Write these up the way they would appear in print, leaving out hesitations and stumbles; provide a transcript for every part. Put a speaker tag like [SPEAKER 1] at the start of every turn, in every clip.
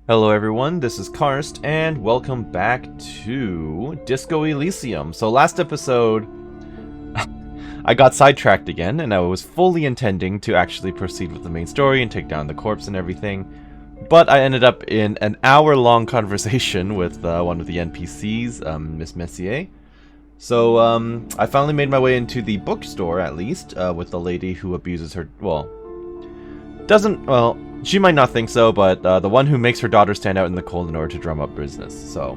[SPEAKER 1] Hello everyone, this is Karst, and welcome back to Disco Elysium. So last episode, I got sidetracked again, and I was fully intending to actually proceed with the main story and take down the corpse and everything. But I ended up in an hour-long conversation with one of the NPCs, Miss Messier. So I finally made my way into the bookstore, at least, with the lady who abuses her, she might not think so, but the one who makes her daughter stand out in the cold in order to drum up business. So,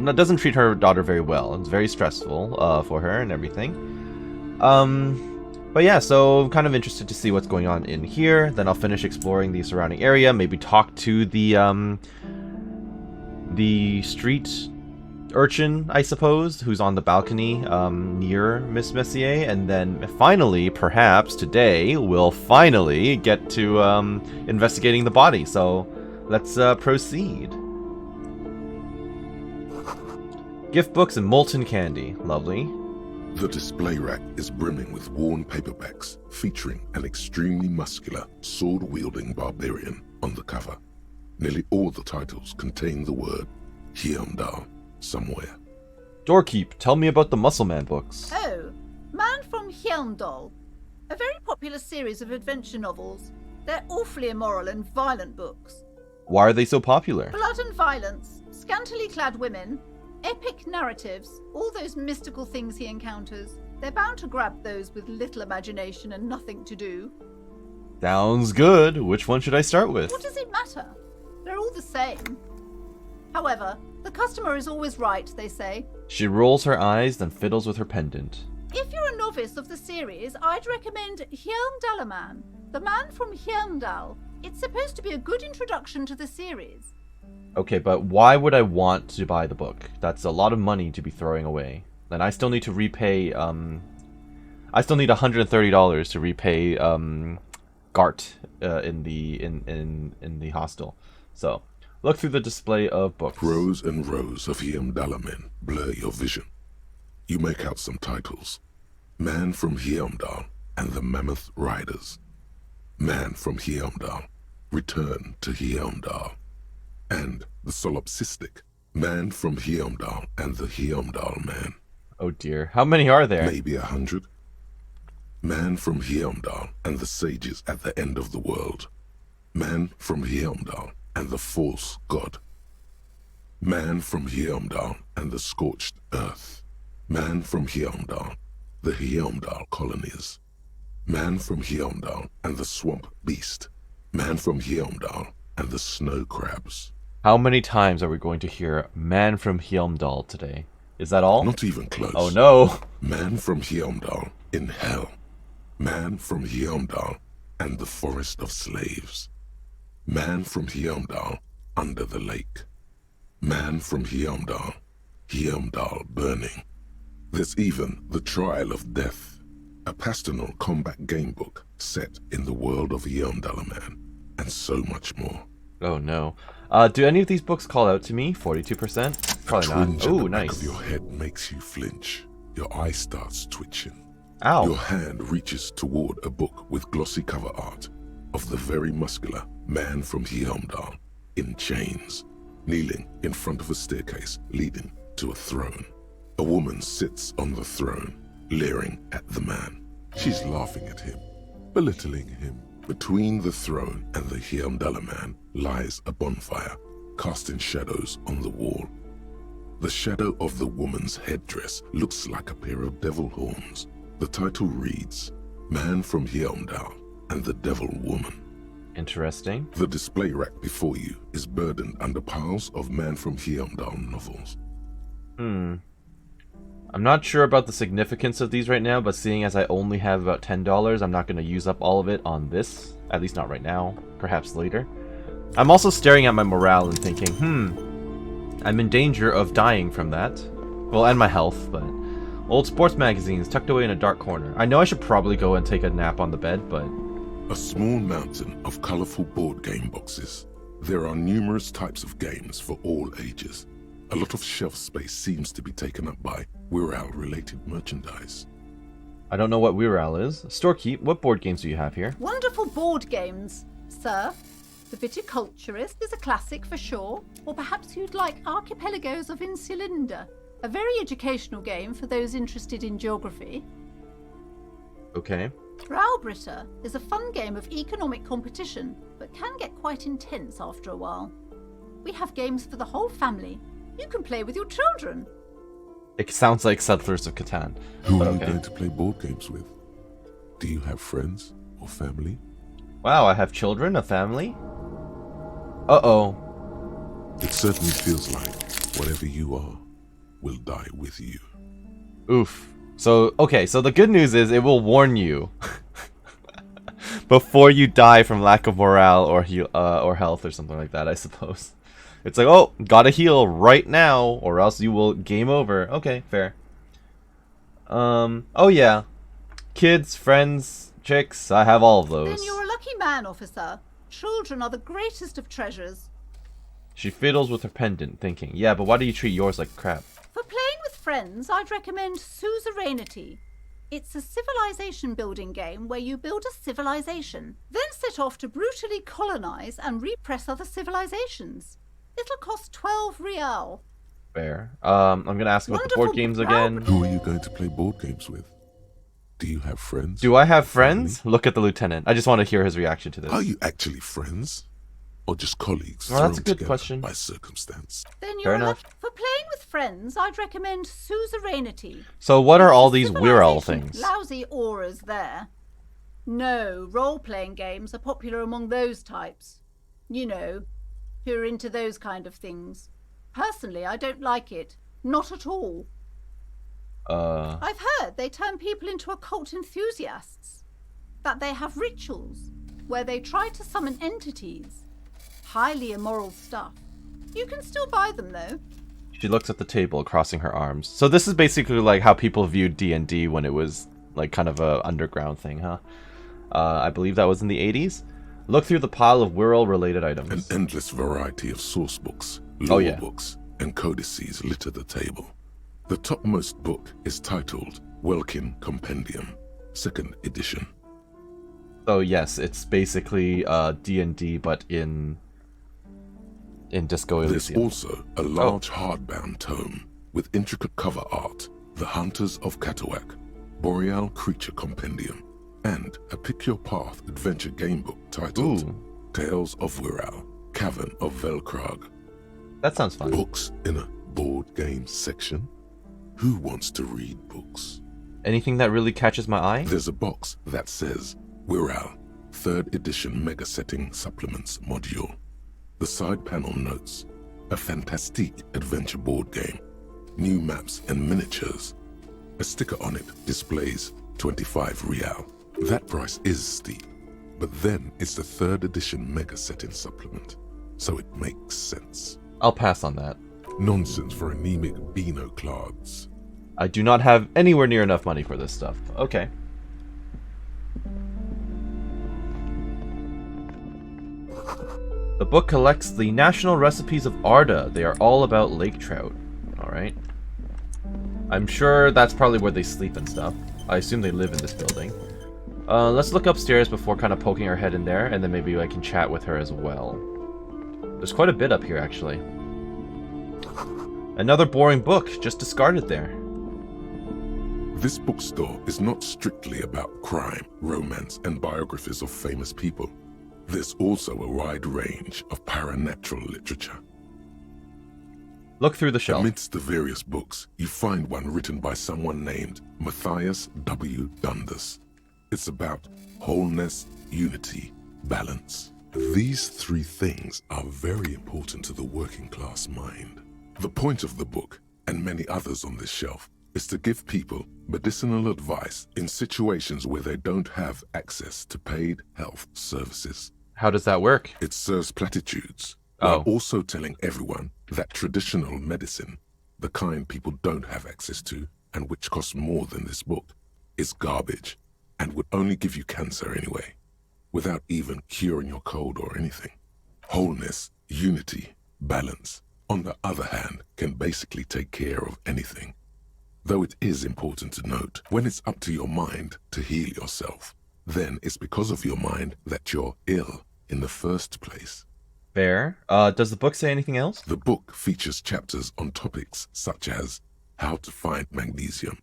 [SPEAKER 1] doesn't treat her daughter very well. It's very stressful for her and everything. But yeah, so I'm kind of interested to see what's going on in here. Then I'll finish exploring the surrounding area. Maybe talk to the street urchin, I suppose, who's on the balcony near Miss Messier, and then finally, perhaps today, we'll finally get to investigating the body. So let's proceed. Gift books and molten candy. Lovely.
[SPEAKER 2] The display rack is brimming with worn paperbacks featuring an extremely muscular, sword-wielding barbarian on the cover. Nearly all the titles contain the word Hyundai somewhere.
[SPEAKER 1] Doorkeep, tell me about the Muscle Man books.
[SPEAKER 3] Oh, Man from Hyundai. A very popular series of adventure novels. They're awfully immoral and violent books.
[SPEAKER 1] Why are they so popular?
[SPEAKER 3] Blood and violence, scantily clad women, epic narratives, all those mystical things he encounters. They're bound to grab those with little imagination and nothing to do.
[SPEAKER 1] Sounds good. Which one should I start with?
[SPEAKER 3] What does it matter? They're all the same. However, the customer is always right, they say.
[SPEAKER 1] She rolls her eyes, then fiddles with her pendant.
[SPEAKER 3] If you're a novice of the series, I'd recommend Hyundalaman, the man from Hyundal. It's supposed to be a good introduction to the series.
[SPEAKER 1] Okay, but why would I want to buy the book? That's a lot of money to be throwing away. Then I still need to repay, I still need $130 to repay, Gart, in the hostel. So, look through the display of books.
[SPEAKER 2] Rows and rows of Hyundalamen blur your vision. You make out some titles. Man from Hyundal and the Mammoth Riders. Man from Hyundal, Return to Hyundal. And the solipsistic Man from Hyundal and the Hyundal Man.
[SPEAKER 1] Oh dear, how many are there?
[SPEAKER 2] Maybe 100. Man from Hyundal and the sages at the end of the world. Man from Hyundal and the false god. Man from Hyundal and the scorched earth. Man from Hyundal, the Hyundal colonies. Man from Hyundal and the swamp beast. Man from Hyundal and the snow crabs.
[SPEAKER 1] How many times are we going to hear Man from Hyundal today? Is that all?
[SPEAKER 2] Not even close.
[SPEAKER 1] Oh no!
[SPEAKER 2] Man from Hyundal in hell. Man from Hyundal and the forest of slaves. Man from Hyundal under the lake. Man from Hyundal, Hyundal burning. There's even The Trial of Death, a pastoral combat game book set in the world of Hyundalaman, and so much more.
[SPEAKER 1] Oh no. Do any of these books call out to me? 42%? Probably
[SPEAKER 2] A twinge
[SPEAKER 1] not.
[SPEAKER 2] at
[SPEAKER 1] Oh,
[SPEAKER 2] the back
[SPEAKER 1] nice.
[SPEAKER 2] of your head makes you flinch. Your eye starts twitching.
[SPEAKER 1] Ow.
[SPEAKER 2] Your hand reaches toward a book with glossy cover art of the very muscular Man from Hyundal in chains, kneeling in front of a staircase leading to a throne. A woman sits on the throne, leering at the man. She's laughing at him, belittling him. Between the throne and the Hyundalaman lies a bonfire, casting shadows on the wall. The shadow of the woman's headdress looks like a pair of devil horns. The title reads, Man from Hyundal and the Devil Woman.
[SPEAKER 1] Interesting.
[SPEAKER 2] The display rack before you is burdened under piles of Man from Hyundal novels.
[SPEAKER 1] I'm not sure about the significance of these right now, but seeing as I only have about $10, I'm not going to use up all of it on this. At least not right now. Perhaps later. I'm also staring at my morale and thinking, I'm in danger of dying from that. Well, and my health, but... Old sports magazines tucked away in a dark corner. I know I should probably go and take a nap on the bed, but...
[SPEAKER 2] A small mountain of colorful board game boxes. There are numerous types of games for all ages. A lot of shelf space seems to be taken up by Wirral-related merchandise.
[SPEAKER 1] I don't know what Wirral is. Storekeep, what board games do you have here?
[SPEAKER 3] Wonderful board games, sir. The Viticulturist is a classic for sure, or perhaps you'd like Archipelagos of Insulinda, a very educational game for those interested in geography.
[SPEAKER 1] Okay.
[SPEAKER 3] Braubritter is a fun game of economic competition, but can get quite intense after a while. We have games for the whole family. You can play with your children.
[SPEAKER 1] It sounds like Settlers of Catan.
[SPEAKER 2] Who
[SPEAKER 1] But
[SPEAKER 2] are you
[SPEAKER 1] okay.
[SPEAKER 2] going to play board games with? Do you have friends or family?
[SPEAKER 1] Wow, I have children, a family? Uh-oh.
[SPEAKER 2] It certainly feels like whatever you are will die with you.
[SPEAKER 1] Oof. So, okay, so the good news is it will warn you before you die from lack of morale or health or something like that, I suppose. It's like, oh, gotta heal right now or else you will game over. Okay, fair. Oh yeah. Kids, friends, chicks, I have all of those.
[SPEAKER 3] Then you're a lucky man, officer. Children are the greatest of treasures.
[SPEAKER 1] She fiddles with her pendant, thinking, yeah, but why do you treat yours like crap?
[SPEAKER 3] For playing with friends, I'd recommend Suzerainty. It's a civilization building game where you build a civilization, then set off to brutally colonize and repress other civilizations. It'll cost 12 real.
[SPEAKER 1] Fair. I'm gonna ask about the board
[SPEAKER 3] Wonderful
[SPEAKER 1] games
[SPEAKER 3] proud-
[SPEAKER 1] again.
[SPEAKER 2] Who are you going to play board games with? Do you have friends?
[SPEAKER 1] Do I have
[SPEAKER 2] or family?
[SPEAKER 1] friends? Look at the lieutenant. I just want to hear his reaction to this.
[SPEAKER 2] Are you actually friends? Or just colleagues
[SPEAKER 1] Well, that's
[SPEAKER 2] thrown
[SPEAKER 1] a good
[SPEAKER 2] together
[SPEAKER 1] question.
[SPEAKER 2] by circumstance?
[SPEAKER 3] Then
[SPEAKER 1] Fair
[SPEAKER 3] you're
[SPEAKER 1] enough.
[SPEAKER 3] For playing with friends, I'd recommend Suzerainty.
[SPEAKER 1] So what are all these
[SPEAKER 3] Civilization-
[SPEAKER 1] Wirral things?
[SPEAKER 3] Lousy auras there. No, role-playing games are popular among those types. You know, who are into those kind of things. Personally, I don't like it. Not at all. I've heard they turn people into occult enthusiasts. That they have rituals where they try to summon entities. Highly immoral stuff. You can still buy them though.
[SPEAKER 1] She looks at the table, crossing her arms. So this is basically like how people viewed D&D when it was like kind of a underground thing, huh? I believe that was in the 80s. Look through the pile of Wirral-related
[SPEAKER 2] An
[SPEAKER 1] items.
[SPEAKER 2] endless variety of source books,
[SPEAKER 1] Oh,
[SPEAKER 2] lore
[SPEAKER 1] yeah.
[SPEAKER 2] books, and codices litter the table. The topmost book is titled Welkin Compendium, 2nd edition.
[SPEAKER 1] So yes, it's basically D&D, but in Disco
[SPEAKER 2] There's
[SPEAKER 1] Elysium.
[SPEAKER 2] also a large hardbound tome with intricate cover art, The Hunters of Katawak, Boreal Creature Compendium, and a Pick Your Path adventure game book titled
[SPEAKER 1] Ooh.
[SPEAKER 2] Tales of Wirral, Cavern of Velkrag.
[SPEAKER 1] That sounds fun.
[SPEAKER 2] Books in a board game section? Who wants to read books?
[SPEAKER 1] Anything that really catches my eye?
[SPEAKER 2] There's a box that says Wirral, 3rd edition Mega Setting Supplements Module. The side panel notes, a fantastique adventure board game, new maps and miniatures. A sticker on it displays 25 real. That price is steep, but then it's the 3rd edition Mega Setting Supplement, so it makes sense.
[SPEAKER 1] I'll pass on that.
[SPEAKER 2] Nonsense for anemic Beano-clads.
[SPEAKER 1] I do not have anywhere near enough money for this stuff. Okay. The book collects the national recipes of Arda. They are all about lake trout. Alright. I'm sure that's probably where they sleep and stuff. I assume they live in this building. Let's look upstairs before kind of poking our head in there, and then maybe I can chat with her as well. There's quite a bit up here, actually. Another boring book, just discarded there.
[SPEAKER 2] This bookstore is not strictly about crime, romance, and biographies of famous people. There's also a wide range of paranatural literature.
[SPEAKER 1] Look through the shelf.
[SPEAKER 2] Amidst the various books, you find one written by someone named Matthias W. Dundas. It's about wholeness, unity, balance. These 3 things are very important to the working class mind. The point of the book, and many others on this shelf, is to give people medicinal advice in situations where they don't have access to paid health services.
[SPEAKER 1] How does that work?
[SPEAKER 2] It serves platitudes,
[SPEAKER 1] Oh.
[SPEAKER 2] while also telling everyone that traditional medicine, the kind people don't have access to and which costs more than this book, is garbage and would only give you cancer anyway, without even curing your cold or anything. Wholeness, unity, balance, on the other hand, can basically take care of anything. Though it is important to note, when it's up to your mind to heal yourself, then it's because of your mind that you're ill in the first place.
[SPEAKER 1] Fair. Does the book say anything else?
[SPEAKER 2] The book features chapters on topics such as how to find magnesium.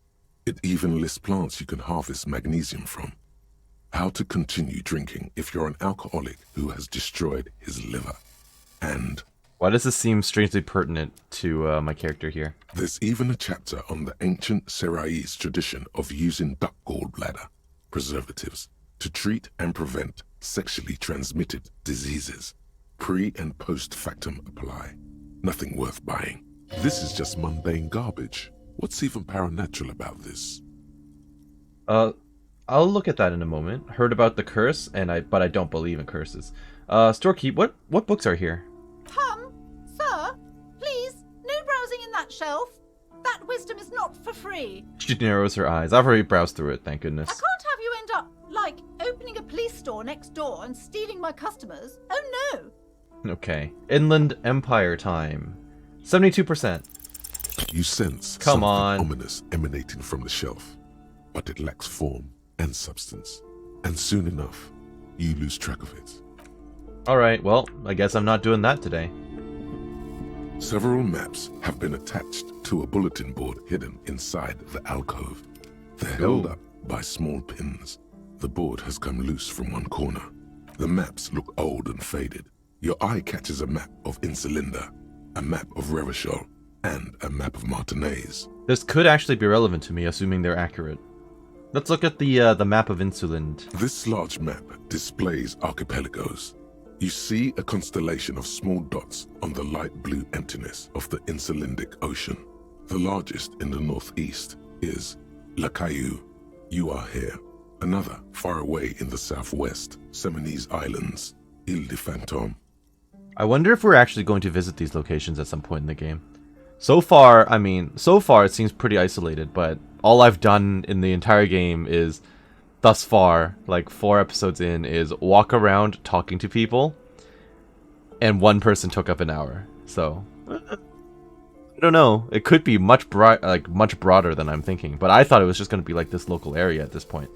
[SPEAKER 2] It even lists plants you can harvest magnesium from. How to continue drinking if you're an alcoholic who has destroyed his liver. And
[SPEAKER 1] why does this seem strangely pertinent to my character here?
[SPEAKER 2] There's even a chapter on the ancient Seraïs tradition of using duck gallbladder preservatives to treat and prevent sexually transmitted diseases. Pre and post factum apply. Nothing worth buying. This is just mundane garbage. What's even paranatural about this?
[SPEAKER 1] I'll look at that in a moment. Heard about the curse, but I don't believe in curses. Storekeep, what books are here?
[SPEAKER 3] Sir, please, no browsing in that shelf. That wisdom is not for free.
[SPEAKER 1] She narrows her eyes. I've already browsed through it, thank goodness.
[SPEAKER 3] I can't have you end up, like, opening a police store next door and stealing my customers. Oh no.
[SPEAKER 1] Okay. Inland Empire time. 72%.
[SPEAKER 2] You sense
[SPEAKER 1] Come
[SPEAKER 2] something
[SPEAKER 1] on.
[SPEAKER 2] ominous emanating from the shelf, but it lacks form and substance. And soon enough, you lose track of it.
[SPEAKER 1] Alright, well, I guess I'm not doing that today.
[SPEAKER 2] Several maps have been attached to a bulletin board hidden inside the alcove. They're held up by small pins. The board has come loose from one corner. The maps look old and faded. Your eye catches a map of Insulinda, a map of Revachol, and a map of Martinez.
[SPEAKER 1] This could actually be relevant to me, assuming they're accurate. Let's look at the map of Insulind.
[SPEAKER 2] This large map displays archipelagos. You see a constellation of small dots on the light blue emptiness of the Insulindic Ocean. The largest in the northeast is La Caillou. You are here. Another far away in the southwest, Seminese Islands, Ile de Fantôme.
[SPEAKER 1] I wonder if we're actually going to visit these locations at some point in the game. So far it seems pretty isolated, but all I've done in the entire game is, thus far, like 4 episodes in, is walk around talking to people, and one person took up an hour. So, I don't know. It could be much broader than I'm thinking, but I thought it was just going to be like this local area at this point.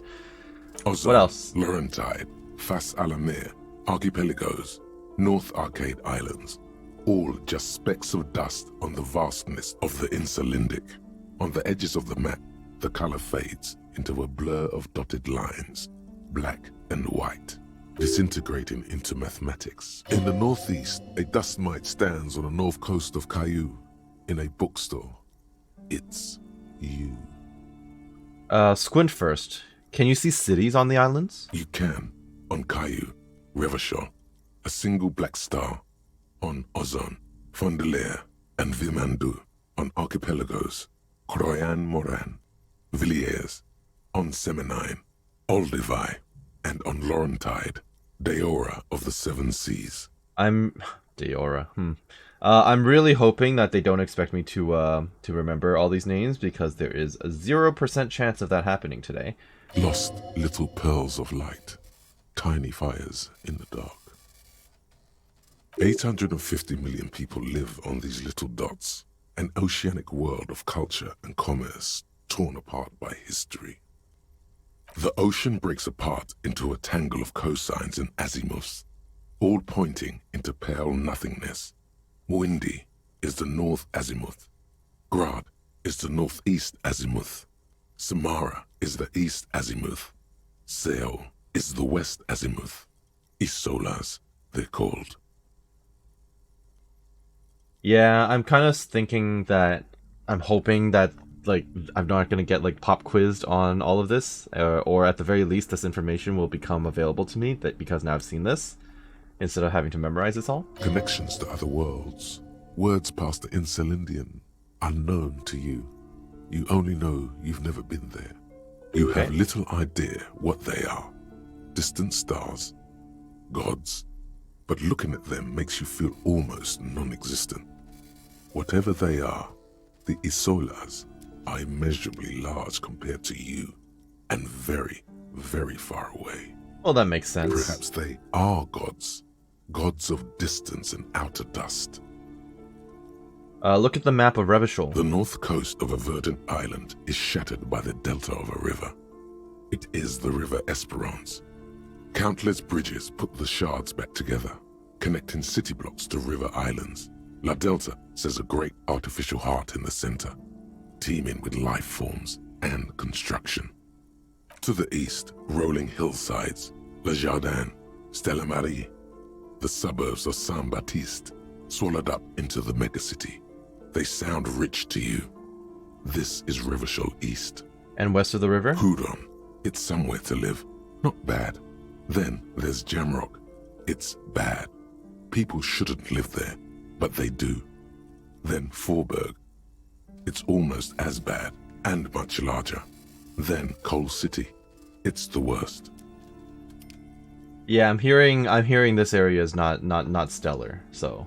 [SPEAKER 2] Ozone,
[SPEAKER 1] what else?
[SPEAKER 2] Laurentide, Fas Alamir, Archipelagos, North Arcade Islands. All just specks of dust on the vastness of the Insulindic. On the edges of the map, the color fades into a blur of dotted lines, black and white, disintegrating into mathematics. In the northeast, a dust mite stands on the north coast of Caillou, in a bookstore. It's you.
[SPEAKER 1] Squint first. Can you see cities on the islands?
[SPEAKER 2] You can. On Caillou, Revachol, a single black star. On Ozone, Fondelier, and Vilmandu. On Archipelagos, Croyan Moran, Villiers. On Seminine, Olduvai, and on Laurentide, Deora of the Seven Seas.
[SPEAKER 1] Deora. I'm really hoping that they don't expect me to remember all these names, because there is a 0% chance of that happening today.
[SPEAKER 2] Lost little pearls of light, tiny fires in the dark. 850 million people live on these little dots, an oceanic world of culture and commerce torn apart by history. The ocean breaks apart into a tangle of cosines and azimuths, all pointing into pale nothingness. Windy is the north azimuth. Grad is the northeast azimuth. Samara is the east azimuth. Seo is the west azimuth. Isolas, they're called.
[SPEAKER 1] Yeah, I'm kind of thinking that, I'm hoping that, like, I'm not going to get, like, pop quizzed on all of this, or at the very least this information will become available to me, because now I've seen this, instead of having to memorize this all.
[SPEAKER 2] Connections to other worlds, words past the Insulindian, unknown to you. You only know you've never been there. You have little idea what they are. Distant stars, gods, but looking at them makes you feel almost non-existent. Whatever they are, the Isolas are immeasurably large compared to you, and very, very far away.
[SPEAKER 1] Well, that makes sense.
[SPEAKER 2] Perhaps they are gods, gods of distance and outer dust.
[SPEAKER 1] Look at the map of Revachol.
[SPEAKER 2] The north coast of a verdant island is shattered by the delta of a river. It is the river Esperance. Countless bridges put the shards back together, connecting city blocks to river islands. La Delta says a great artificial heart in the center, teeming with life forms and construction. To the east, rolling hillsides, Le Jardin, Stella Marie, the suburbs of Saint-Baptiste, swallowed up into the megacity. They sound rich to you. This is Revachol East.
[SPEAKER 1] And west of the river?
[SPEAKER 2] Houdon, it's somewhere to live. Not bad. Then there's Jamrock. It's bad. People shouldn't live there, but they do. Then Faubourg. It's almost as bad and much larger. Then Coal City. It's the worst.
[SPEAKER 1] Yeah, I'm hearing this area is not stellar. So,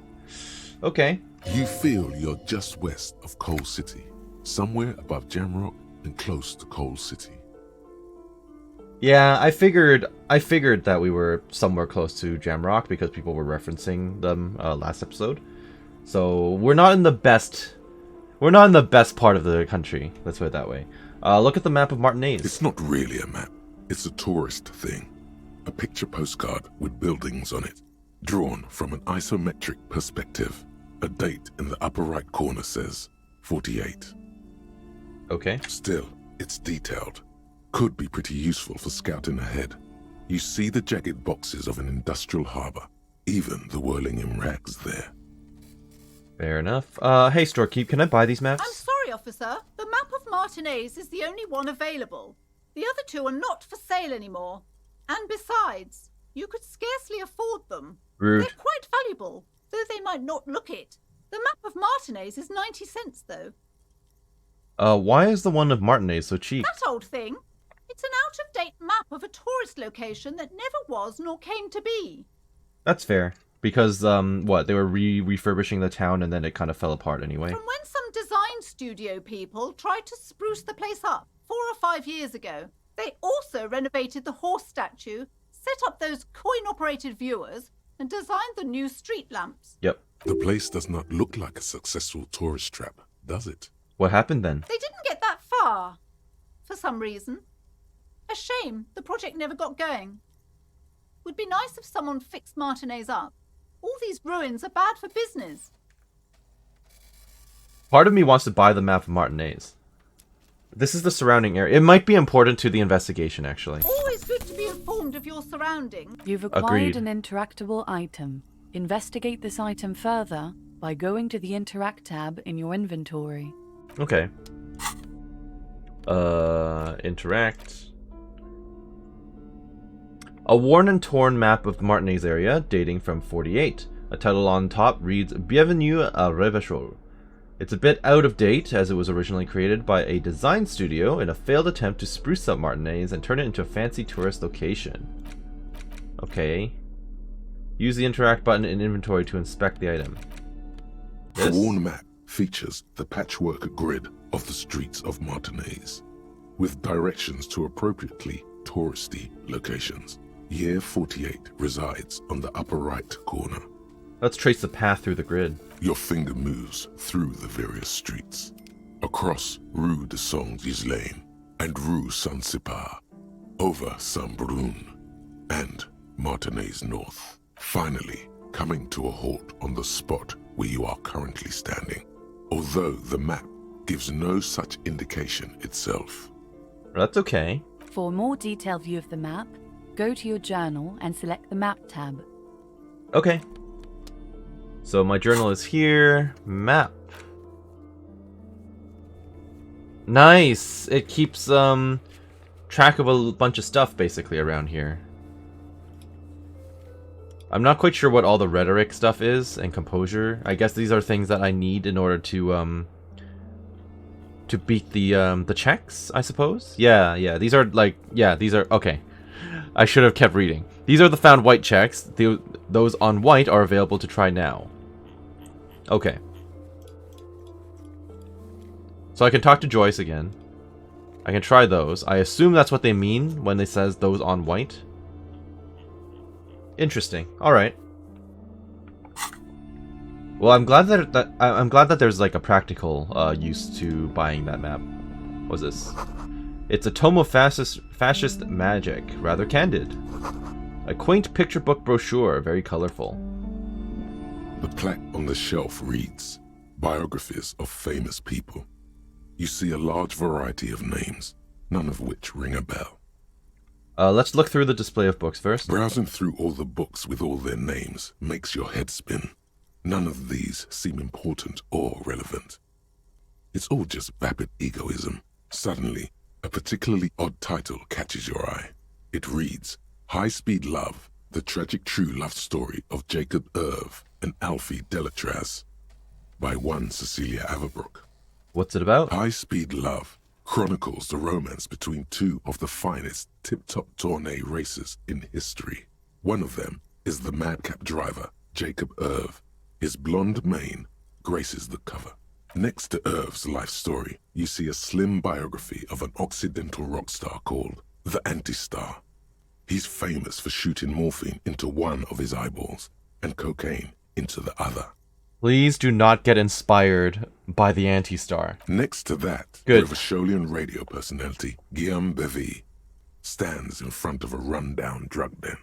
[SPEAKER 1] okay.
[SPEAKER 2] You feel you're just west of Coal City, somewhere above Jamrock and close to Coal City.
[SPEAKER 1] Yeah, I figured that we were somewhere close to Jamrock because people were referencing them last episode. So we're not in the best part of the country. Let's put it that way. Look at the map of Martinez.
[SPEAKER 2] It's not really a map. It's a tourist thing. A picture postcard with buildings on it, drawn from an isometric perspective. A date in the upper right corner says 48.
[SPEAKER 1] Okay.
[SPEAKER 2] Still, it's detailed. Could be pretty useful for scouting ahead. You see the jagged boxes of an industrial harbor, even the whirling in rags there.
[SPEAKER 1] Fair enough. Hey, storekeep, can I buy these maps?
[SPEAKER 3] I'm sorry, officer. The map of Martinez is the only one available. The other two are not for sale anymore. And besides, you could scarcely afford them.
[SPEAKER 1] Rude.
[SPEAKER 3] They're quite valuable, though they might not look it. The map of Martinez is 90 cents, though.
[SPEAKER 1] Why is the one of Martinez so cheap?
[SPEAKER 3] That old thing. It's an out-of-date map of a tourist location that never was nor came to be.
[SPEAKER 1] That's fair. Because, what, they were refurbishing the town and then it kind of fell apart anyway?
[SPEAKER 3] From when some design studio people tried to spruce the place up 4 or 5 years ago. They also renovated the horse statue, set up those coin-operated viewers, and designed the new street lamps.
[SPEAKER 1] Yep.
[SPEAKER 2] The place does not look like a successful tourist trap, does it?
[SPEAKER 1] What happened then?
[SPEAKER 3] They didn't get that far, for some reason. A shame the project never got going. Would be nice if someone fixed Martinez up. All these ruins are bad for business.
[SPEAKER 1] Part of me wants to buy the map of Martinez. This is the surrounding area. It might be important to the investigation, actually.
[SPEAKER 3] Always good to be informed of your surroundings.
[SPEAKER 4] You've acquired
[SPEAKER 1] Agreed.
[SPEAKER 4] an interactable item. Investigate this item further by going to the Interact tab in your inventory.
[SPEAKER 1] Okay. Interact. A worn and torn map of the Martinez area, dating from 48. A title on top reads, Bienvenue à Revachol. It's a bit out of date, as it was originally created by a design studio in a failed attempt to spruce up Martinez and turn it into a fancy tourist location. Okay. Use the interact button in inventory to inspect the item.
[SPEAKER 2] The worn map features the patchwork grid of the streets of Martinez, with directions to appropriately touristy locations. Year 48 resides on the upper right corner.
[SPEAKER 1] Let's trace the path through the grid.
[SPEAKER 2] Your finger moves through the various streets, across Rue de Saint-Ghislain and Rue Saint-Sipar, over Saint-Brun and Martinez North, finally coming to a halt on the spot where you are currently standing, although the map gives no such indication itself.
[SPEAKER 1] That's okay.
[SPEAKER 4] For a more detailed view of the map, go to your journal and select the Map tab.
[SPEAKER 1] Okay. So my journal is here. Map. Nice! It keeps track of a bunch of stuff basically around here. I'm not quite sure what all the rhetoric stuff is and composure. I guess these are things that I need in order to beat the checks, I suppose. Yeah. These are okay. I should have kept reading. These are the found white checks. Those on white are available to try now. Okay. So I can talk to Joyce again. I can try those. I assume that's what they mean when they says those on white. Interesting. All right. Well, I'm glad that there's like a practical use to buying that map. What's this? It's a tome of fascist magic, rather candid. A quaint picture book brochure, very colorful.
[SPEAKER 2] The plaque on the shelf reads, Biographies of Famous People. You see a large variety of names, none of which ring a bell.
[SPEAKER 1] Let's look through the display of books first.
[SPEAKER 2] Browsing through all the books with all their names makes your head spin. None of these seem important or relevant. It's all just vapid egoism. Suddenly, a particularly odd title catches your eye. It reads, High Speed Love, the tragic true love story of Jacob Irv and Alfie Delatraz, by one Cecilia Averbrook.
[SPEAKER 1] What's it about?
[SPEAKER 2] High Speed Love chronicles the romance between two of the finest tip-top tourney racers in history. One of them is the madcap driver, Jacob Irv. His blonde mane graces the cover. Next to Irv's life story, you see a slim biography of an Occidental rock star called the Anti-Star. He's famous for shooting morphine into one of his eyeballs and cocaine into the other.
[SPEAKER 1] Please do not get inspired by the Anti-Star.
[SPEAKER 2] Next to that,
[SPEAKER 1] Good.
[SPEAKER 2] Revacholian radio personality Guillaume Bevy stands in front of a run-down drug den.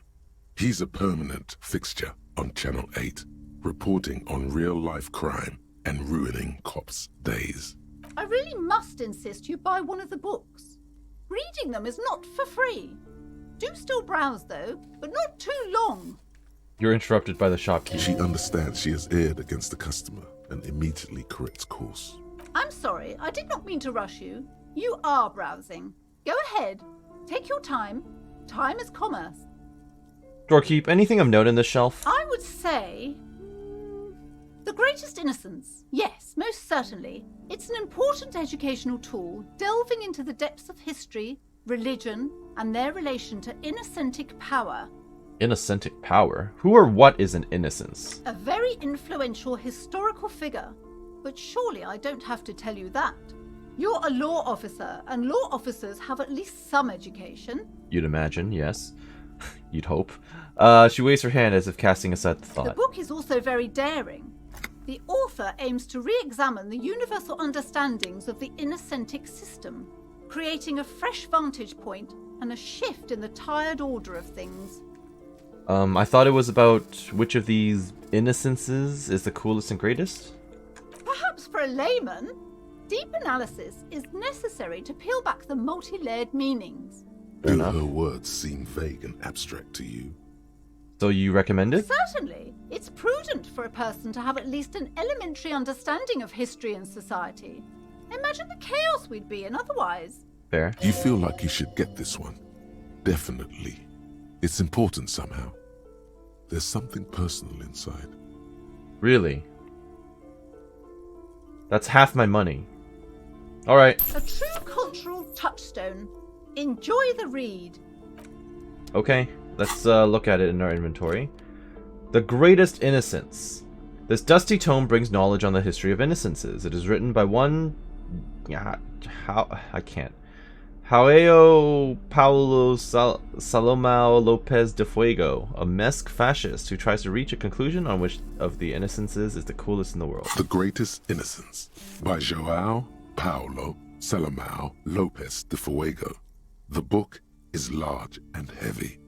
[SPEAKER 2] He's a permanent fixture on Channel 8, reporting on real-life crime and ruining cops' days.
[SPEAKER 3] I really must insist you buy one of the books. Reading them is not for free. Do still browse, though, but not too long.
[SPEAKER 1] You're interrupted by the shopkeeper.
[SPEAKER 2] She understands she has erred against the customer and immediately corrects course.
[SPEAKER 3] I'm sorry, I did not mean to rush you. You are browsing. Go ahead. Take your time. Time is commerce.
[SPEAKER 1] Doorkeep, anything of note in this shelf?
[SPEAKER 3] I would say... The Greatest Innocence. Yes, most certainly. It's an important educational tool, delving into the depths of history, religion, and their relation to innocentic power.
[SPEAKER 1] Innocentic power? Who or what is an innocence?
[SPEAKER 3] A very influential historical figure. But surely I don't have to tell you that. You're a law officer, and law officers have at least some education.
[SPEAKER 1] You'd imagine, yes. You'd hope. She waves her hand as if casting aside the thought.
[SPEAKER 3] The book is also very daring. The author aims to re-examine the universal understandings of the innocentic system, creating a fresh vantage point and a shift in the tired order of things.
[SPEAKER 1] I thought it was about which of these innocences is the coolest and greatest?
[SPEAKER 3] Perhaps for a layman, deep analysis is necessary to peel back the multi-layered meanings.
[SPEAKER 2] Do
[SPEAKER 1] enough.
[SPEAKER 2] her words seem vague and abstract to you?
[SPEAKER 1] So you recommend it?
[SPEAKER 3] Certainly, it's prudent for a person to have at least an elementary understanding of history and society. Imagine the chaos we'd be in otherwise.
[SPEAKER 1] Fair.
[SPEAKER 2] You feel like you should get this one. Definitely. It's important somehow. There's something personal inside.
[SPEAKER 1] Really? That's half my money. Alright.
[SPEAKER 3] A true cultural touchstone. Enjoy the read.
[SPEAKER 1] Okay, let's look at it in our inventory. The Greatest Innocence. This dusty tome brings knowledge on the history of innocences. It is written by one... I can't. Joao Paulo Salomao Lopez de Fuego, a Mesque fascist who tries to reach a conclusion on which of the innocences is the coolest in the world.
[SPEAKER 2] The Greatest Innocence by Joao Paulo Salomao Lopez de Fuego. The book is large and heavy.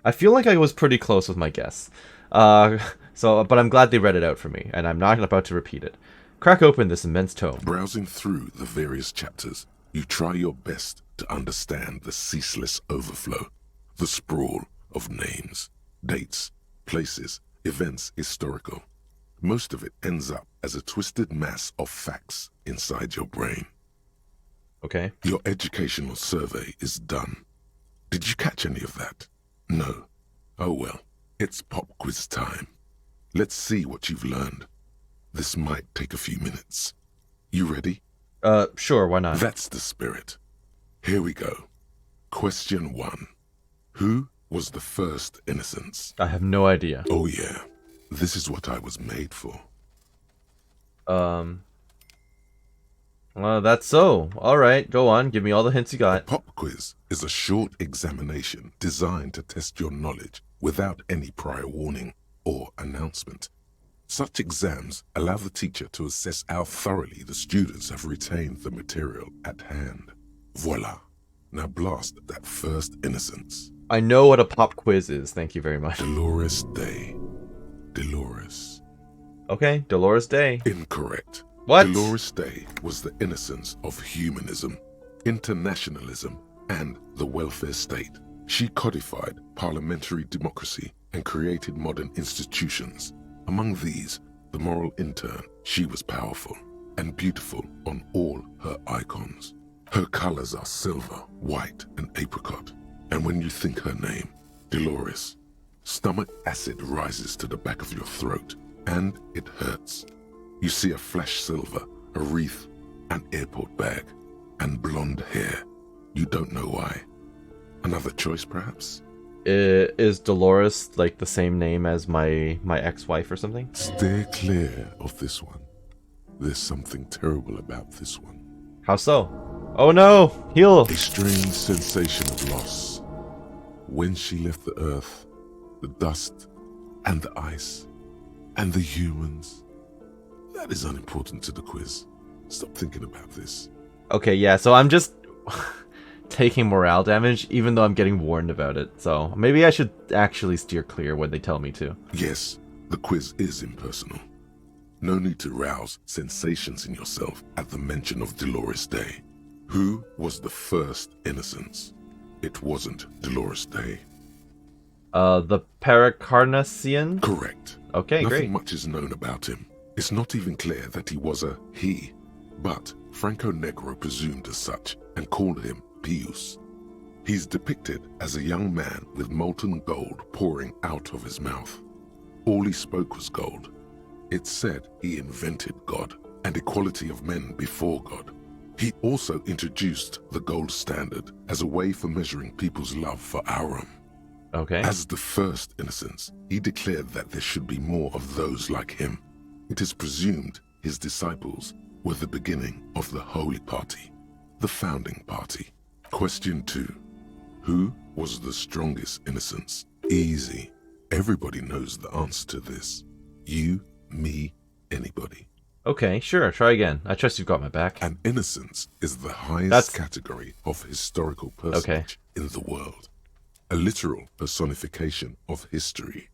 [SPEAKER 1] I feel like I was pretty close with my guess. But I'm glad they read it out for me, and I'm not about to repeat it. Crack open this immense tome.
[SPEAKER 2] Browsing through the various chapters, you try your best to understand the ceaseless overflow, the sprawl of names, dates, places, events historical. Most of it ends up as a twisted mass of facts inside your brain.
[SPEAKER 1] Okay.
[SPEAKER 2] Your educational survey is done. Did you catch any of that? No. Oh well, it's pop quiz time. Let's see what you've learned. This might take a few minutes. You ready?
[SPEAKER 1] Sure, why not?
[SPEAKER 2] That's the spirit. Here we go. Question 1. Who was the first innocence?
[SPEAKER 1] I have no idea.
[SPEAKER 2] Oh yeah, this is what I was made for.
[SPEAKER 1] Well, that's so. Alright, go on, give me all the hints you got.
[SPEAKER 2] Pop quiz is a short examination designed to test your knowledge without any prior warning or announcement. Such exams allow the teacher to assess how thoroughly the students have retained the material at hand. Voila. Now blast that first innocence.
[SPEAKER 1] I know what a pop quiz is. Thank you very much.
[SPEAKER 2] Dolores Day. Dolores.
[SPEAKER 1] Okay, Dolores Day.
[SPEAKER 2] Incorrect.
[SPEAKER 1] What?
[SPEAKER 2] Dolores Day was the innocence of humanism, internationalism, and the welfare state. She codified parliamentary democracy and created modern institutions. Among these, the moral intern, she was powerful and beautiful on all her icons. Her colors are silver, white, and apricot. And when you think her name, Dolores, stomach acid rises to the back of your throat, and it hurts. You see a flash silver, a wreath, an airport bag, and blonde hair. You don't know why. Another choice, perhaps?
[SPEAKER 1] Is Dolores like the same name as my ex-wife or something?
[SPEAKER 2] Steer clear of this one. There's something terrible about this one.
[SPEAKER 1] How so? Oh no! Heal!
[SPEAKER 2] A strange sensation of loss. When she left the earth, the dust, and the ice, and the humans. That is unimportant to the quiz. Stop thinking about this.
[SPEAKER 1] Okay, yeah, so I'm just taking morale damage, even though I'm getting warned about it. So maybe I should actually steer clear when they tell me to.
[SPEAKER 2] Yes, the quiz is impersonal. No need to rouse sensations in yourself at the mention of Dolores Day. Who was the first innocence? It wasn't Dolores Day.
[SPEAKER 1] The Paracarnassian?
[SPEAKER 2] Correct.
[SPEAKER 1] Okay,
[SPEAKER 2] Nothing
[SPEAKER 1] great.
[SPEAKER 2] much is known about him. It's not even clear that he was a he, but Franco Negro presumed as such and called him Pius. He's depicted as a young man with molten gold pouring out of his mouth. All he spoke was gold. It's said he invented God and equality of men before God. He also introduced the gold standard as a way for measuring people's love for Aurum.
[SPEAKER 1] Okay.
[SPEAKER 2] As the first innocence, he declared that there should be more of those like him. It is presumed his disciples were the beginning of the Holy Party, the founding party. Question 2. Who was the strongest innocence? Easy. Everybody knows the answer to this. You, me, anybody.
[SPEAKER 1] Okay, sure, try again. I trust you've got my back.
[SPEAKER 2] An innocence is the highest category of historical personage in the world. A literal personification of history.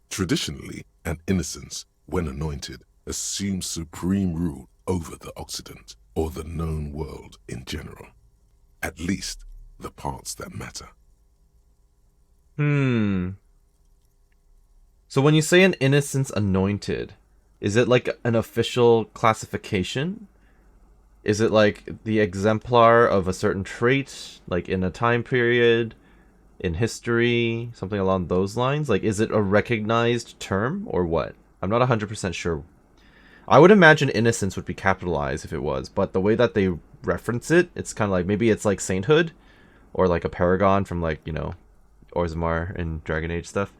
[SPEAKER 2] Traditionally, an innocence, when anointed, assumes supreme rule over the Occident or the known world in general. At least the parts that matter.
[SPEAKER 1] So when you say an innocence anointed, is it like an official classification? Is it like the exemplar of a certain trait, like in a time period, in history, something along those lines? Like, is it a recognized term or what? I'm not 100% sure. I would imagine innocence would be capitalized if it was, but the way that they reference it, it's kind of like, maybe it's like sainthood, or like a paragon from like, you know, Orzammar and Dragon Age stuff.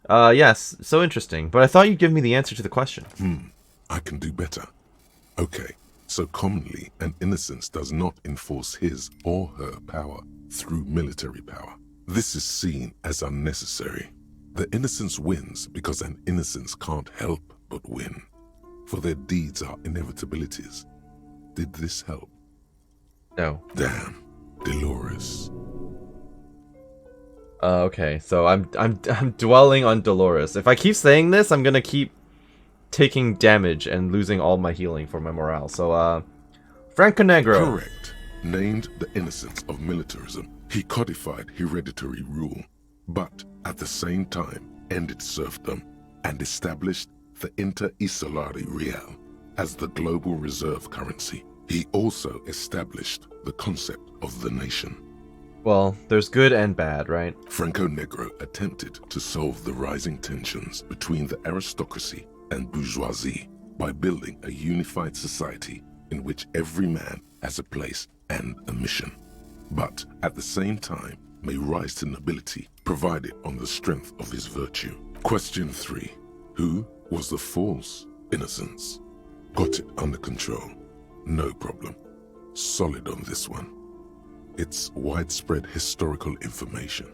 [SPEAKER 1] Yes, so interesting. But I thought you'd give me the answer to the question.
[SPEAKER 2] I can do better. Okay, so commonly an innocence does not enforce his or her power through military power. This is seen as unnecessary. The innocence wins because an innocence can't help but win, for their deeds are inevitabilities. Did this help?
[SPEAKER 1] No.
[SPEAKER 2] Damn, Dolores.
[SPEAKER 1] Okay, so I'm dwelling on Dolores. If I keep saying this, I'm gonna keep taking damage and losing all my healing for my morale. So, Franco Negro.
[SPEAKER 2] Correct. Named the innocence of militarism, he codified hereditary rule, but at the same time ended serfdom and established the Inter-Isolari Real as the global reserve currency. He also established the concept of the nation.
[SPEAKER 1] Well, there's good and bad, right?
[SPEAKER 2] Franco Negro attempted to solve the rising tensions between the aristocracy and bourgeoisie by building a unified society in which every man has a place and a mission, but at the same time may rise to nobility provided on the strength of his virtue. Question 3. Who was the false innocence? Got it under control. No problem. Solid on this one. It's widespread historical information.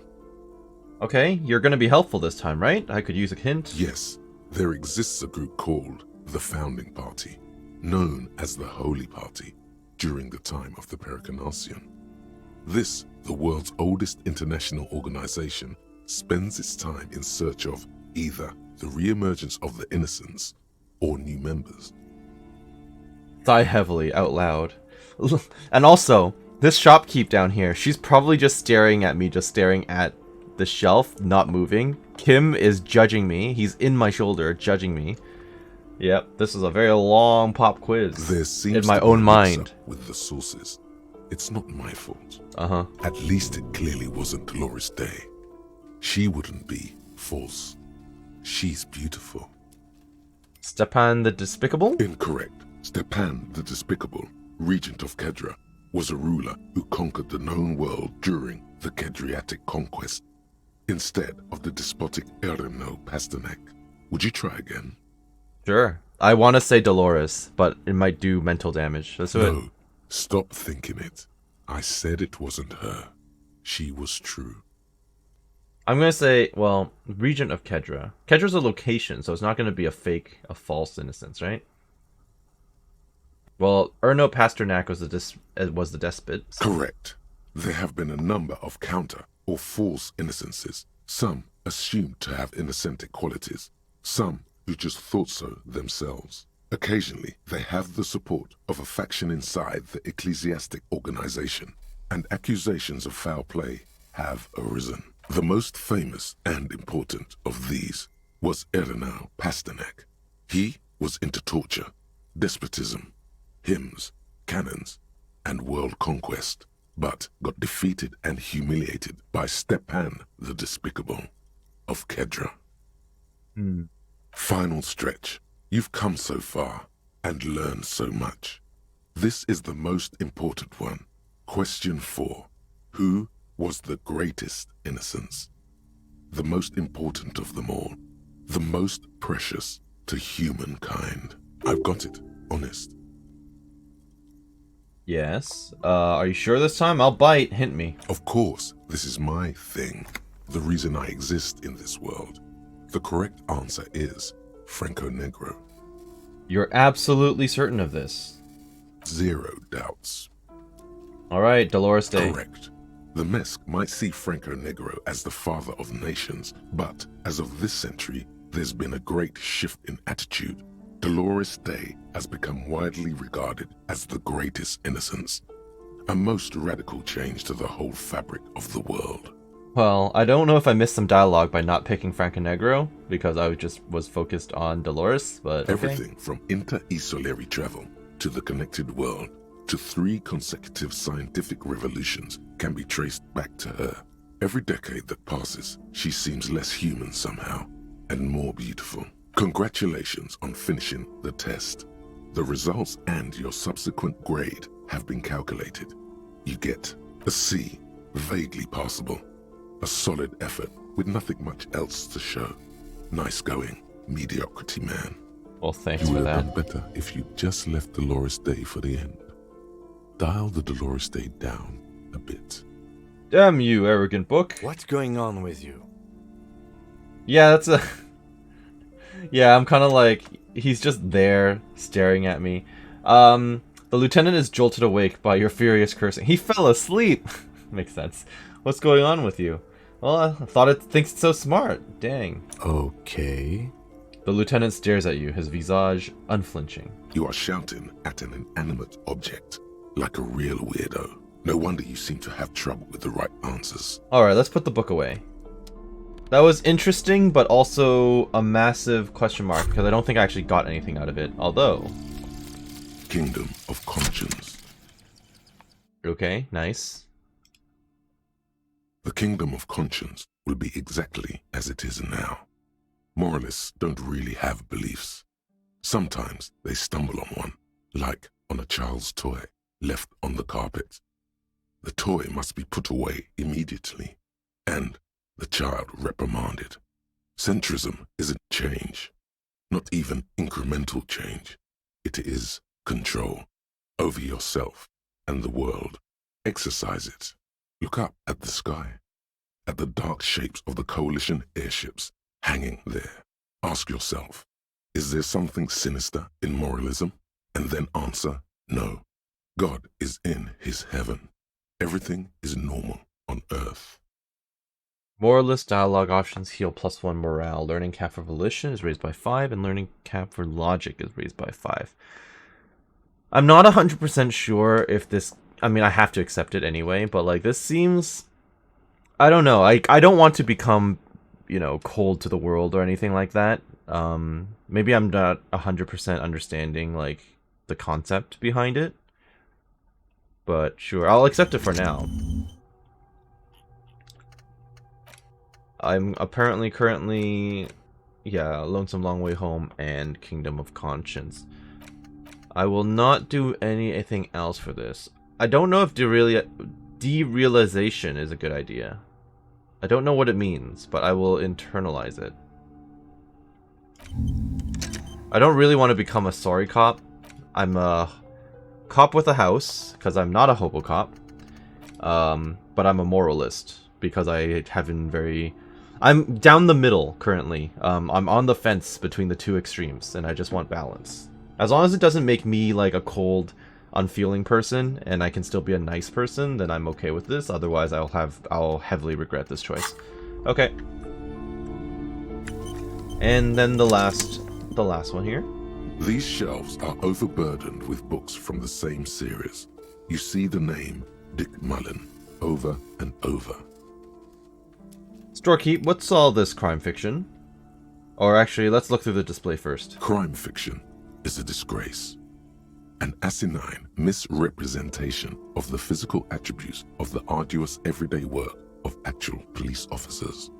[SPEAKER 1] Okay, you're gonna be helpful this time, right? I could use a hint.
[SPEAKER 2] Yes, there exists a group called the Founding Party, known as the Holy Party, during the time of the Paracarnassian. This, the world's oldest international organization, spends its time in search of either the re-emergence of the innocents or new members.
[SPEAKER 1] Sigh heavily, out loud. And also, this shopkeep down here, she's probably just staring at me, just staring at the shelf, not moving. Kim is judging me. He's in my shoulder, judging me. Yep, this is a very long pop quiz.
[SPEAKER 2] There seems
[SPEAKER 1] in my
[SPEAKER 2] to be
[SPEAKER 1] own
[SPEAKER 2] a
[SPEAKER 1] mind.
[SPEAKER 2] mix-up with the sources. It's not my fault.
[SPEAKER 1] Uh-huh.
[SPEAKER 2] At least it clearly wasn't Dolores Day. She wouldn't be false. She's beautiful.
[SPEAKER 1] Stepan the Despicable?
[SPEAKER 2] Incorrect. Stepan the Despicable, regent of Kedra, was a ruler who conquered the known world during the Kedriatic conquest, instead of the despotic Erno Pasternak. Would you try again?
[SPEAKER 1] Sure. I want to say Dolores, but it might do mental damage. Let's do it.
[SPEAKER 2] No, stop thinking it. I said it wasn't her. She was true.
[SPEAKER 1] I'm going to say, well, Regent of Kedra. Kedra's a location, so it's not going to be a false innocence, right? Well, Erno Pasternak was the despot. So.
[SPEAKER 2] Correct. There have been a number of counter or false innocences, some assumed to have innocentic qualities, some who just thought so themselves. Occasionally, they have the support of a faction inside the ecclesiastic organization, and accusations of foul play have arisen. The most famous and important of these was Erno Pasternak. He was into torture, despotism, hymns, cannons, and world conquest, but got defeated and humiliated by Stepan the Despicable of Kedra. Final stretch. You've come so far and learned so much. This is the most important one. Question 4. Who was the greatest innocence? The most important of them all. The most precious to humankind. I've got it. Honest.
[SPEAKER 1] Yes. Are you sure this time? I'll bite. Hint me.
[SPEAKER 2] Of course, this is my thing. The reason I exist in this world. The correct answer is Franco Negro.
[SPEAKER 1] You're absolutely certain of this.
[SPEAKER 2] 0 doubts.
[SPEAKER 1] All right, Dolores Day.
[SPEAKER 2] Correct. The Mesk might see Franco Negro as the father of nations, but as of this century, there's been a great shift in attitude. Dolores Day has become widely regarded as the greatest innocence. A most radical change to the whole fabric of the world.
[SPEAKER 1] Well, I don't know if I missed some dialogue by not picking Franco-Negro, because I was focused on Dolores, but okay.
[SPEAKER 2] Everything from inter-esolary travel to the connected world to 3 consecutive scientific revolutions can be traced back to her. Every decade that passes, she seems less human somehow, and more beautiful. Congratulations on finishing the test. The results and your subsequent grade have been calculated. You get a C, vaguely passable. A solid effort with nothing much else to show. Nice going, mediocrity man.
[SPEAKER 1] Well, thanks
[SPEAKER 2] You
[SPEAKER 1] for
[SPEAKER 2] would have
[SPEAKER 1] that.
[SPEAKER 2] done better if you just left Dolores Day for the end. Dial the Dolores Day down a bit.
[SPEAKER 1] Damn you, arrogant book.
[SPEAKER 5] What's going on with you?
[SPEAKER 1] Yeah, that's a... Yeah, I'm kind of like... He's just there, staring at me. The lieutenant is jolted awake by your furious cursing. He fell asleep! Makes sense. What's going on with you? Well, I thought it thinks it's so smart. Dang.
[SPEAKER 5] Okay.
[SPEAKER 1] The lieutenant stares at you, his visage unflinching.
[SPEAKER 2] You are shouting at an inanimate object, like a real weirdo. No wonder you seem to have trouble with the right answers.
[SPEAKER 1] Alright, let's put the book away. That was interesting, but also a massive question mark, because I don't think I actually got anything out of it. Although...
[SPEAKER 2] Kingdom of Conscience.
[SPEAKER 1] Okay, nice.
[SPEAKER 2] The Kingdom of Conscience will be exactly as it is now. Moralists don't really have beliefs. Sometimes they stumble on one, like on a child's toy left on the carpet. The toy must be put away immediately, and the child reprimanded. Centrism isn't change, not even incremental change. It is control over yourself and the world. Exercise it. Look up at the sky, at the dark shapes of the coalition airships hanging there. Ask yourself, is there something sinister in moralism? And then answer, no. God is in his heaven. Everything is normal on Earth.
[SPEAKER 1] Moralist dialogue options heal +1 morale. Learning cap for volition is raised by 5, and learning cap for logic is raised by 5. I'm not 100% sure if this... I mean, I have to accept it anyway, but, like, this seems... I don't know. I don't want to become, you know, cold to the world or anything like that. Maybe I'm not 100% understanding, like, the concept behind it. But sure, I'll accept it for now. I'm apparently currently... Yeah, Lonesome Long Way Home and Kingdom of Conscience. I will not do anything else for this. I don't know if derealization is a good idea. I don't know what it means, but I will internalize it. I don't really want to become a sorry cop. I'm a cop with a house, because I'm not a hobo cop. But I'm a moralist, because I have been very... I'm down the middle, currently. I'm on the fence between the two extremes, and I just want balance. As long as it doesn't make me, like, a cold, unfeeling person, and I can still be a nice person, then I'm okay with this. Otherwise, I'll heavily regret this choice. Okay. And then the last one here.
[SPEAKER 2] These shelves are overburdened with books from the same series. You see the name Dick Mullen over and over.
[SPEAKER 1] Storekeep, what's all this crime fiction? Or actually, let's look through the display first.
[SPEAKER 2] Crime fiction is a disgrace. An asinine misrepresentation of the physical attributes of the arduous everyday work of actual police officers.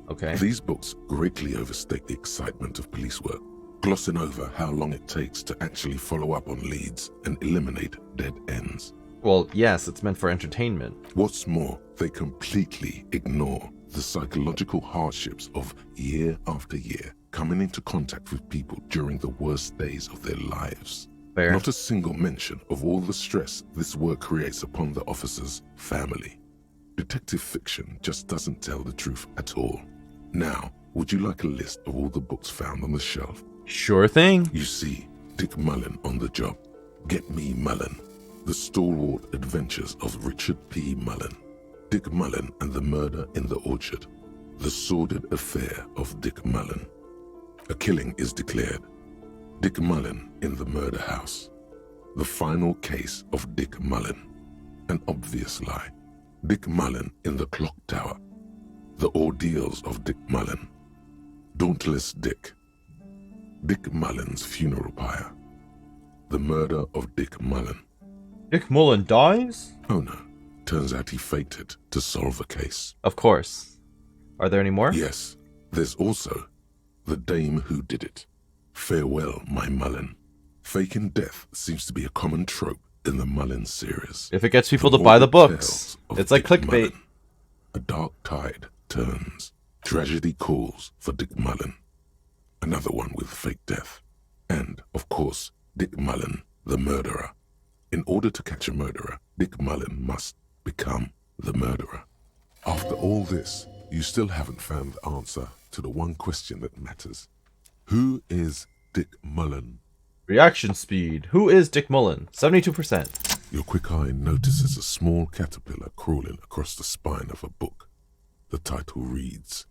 [SPEAKER 1] Okay.
[SPEAKER 2] These books greatly overstate the excitement of police work, glossing over how long it takes to actually follow up on leads and eliminate dead ends.
[SPEAKER 1] Well, yes, it's meant for entertainment.
[SPEAKER 2] What's more, they completely ignore the psychological hardships of year after year coming into contact with people during the worst days of their lives.
[SPEAKER 1] Fair.
[SPEAKER 2] Not a single mention of all the stress this work creates upon the officer's family. Detective fiction just doesn't tell the truth at all. Now, would you like a list of all the books found on the shelf?
[SPEAKER 1] Sure thing.
[SPEAKER 2] You see Dick Mullen on the job. Get Me Mullen. The Stalwart Adventures of Richard P. Mullen. Dick Mullen and the Murder in the Orchard. The Sordid Affair of Dick Mullen. A killing is declared. Dick Mullen in the Murder House. The Final Case of Dick Mullen. An Obvious Lie. Dick Mullen in the Clock Tower. The Ordeals of Dick Mullen. Dauntless Dick. Dick Mullen's Funeral Pyre. The Murder of Dick Mullen.
[SPEAKER 1] Dick Mullen dies?
[SPEAKER 2] Oh no, turns out he faked it to solve a case.
[SPEAKER 1] Of course. Are there any more?
[SPEAKER 2] Yes, there's also The Dame Who Did It. Farewell, my Mullen. Faking death seems to be a common trope in the Mullen series.
[SPEAKER 1] If it gets people to buy the books. It's like
[SPEAKER 2] Dick
[SPEAKER 1] clickbait.
[SPEAKER 2] Mullen. A dark tide turns. Tragedy calls for Dick Mullen. Another one with fake death. And, of course, Dick Mullen, the murderer. In order to catch a murderer, Dick Mullen must become the murderer. After all this, you still haven't found the answer to the one question that matters. Who is Dick Mullen?
[SPEAKER 1] Reaction speed. Who is Dick Mullen? 72%.
[SPEAKER 2] Your quick eye notices a small caterpillar crawling across the spine of a book. The title reads,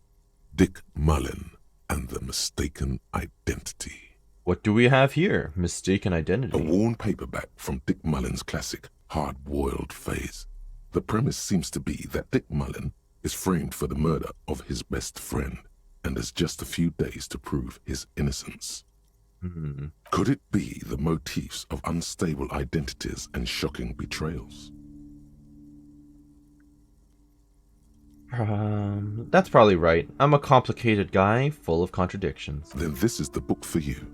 [SPEAKER 2] Dick Mullen and the Mistaken Identity.
[SPEAKER 1] What do we have here? Mistaken Identity.
[SPEAKER 2] A worn paperback from Dick Mullen's classic hard-boiled phase. The premise seems to be that Dick Mullen is framed for the murder of his best friend and has just a few days to prove his innocence. Could it be the motifs of unstable identities and shocking betrayals?
[SPEAKER 1] That's probably right. I'm a complicated guy, full of contradictions.
[SPEAKER 2] Then this is the book for you.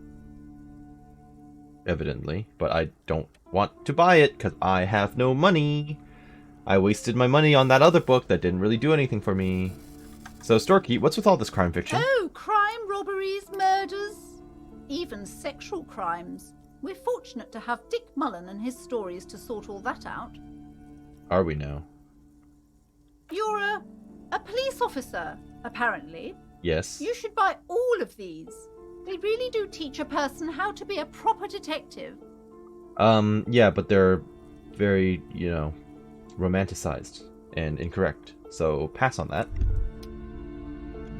[SPEAKER 1] Evidently, but I don't want to buy it because I have no money. I wasted my money on that other book that didn't really do anything for me. So, Storky, what's with all this crime fiction?
[SPEAKER 3] Oh, crime, robberies, murders, even sexual crimes. We're fortunate to have Dick Mullen and his stories to sort all that out.
[SPEAKER 1] Are we now?
[SPEAKER 3] You're a police officer, apparently.
[SPEAKER 1] Yes.
[SPEAKER 3] You should buy all of these. They really do teach a person how to be a proper detective.
[SPEAKER 1] Yeah, but they're very, romanticized and incorrect. So pass on that.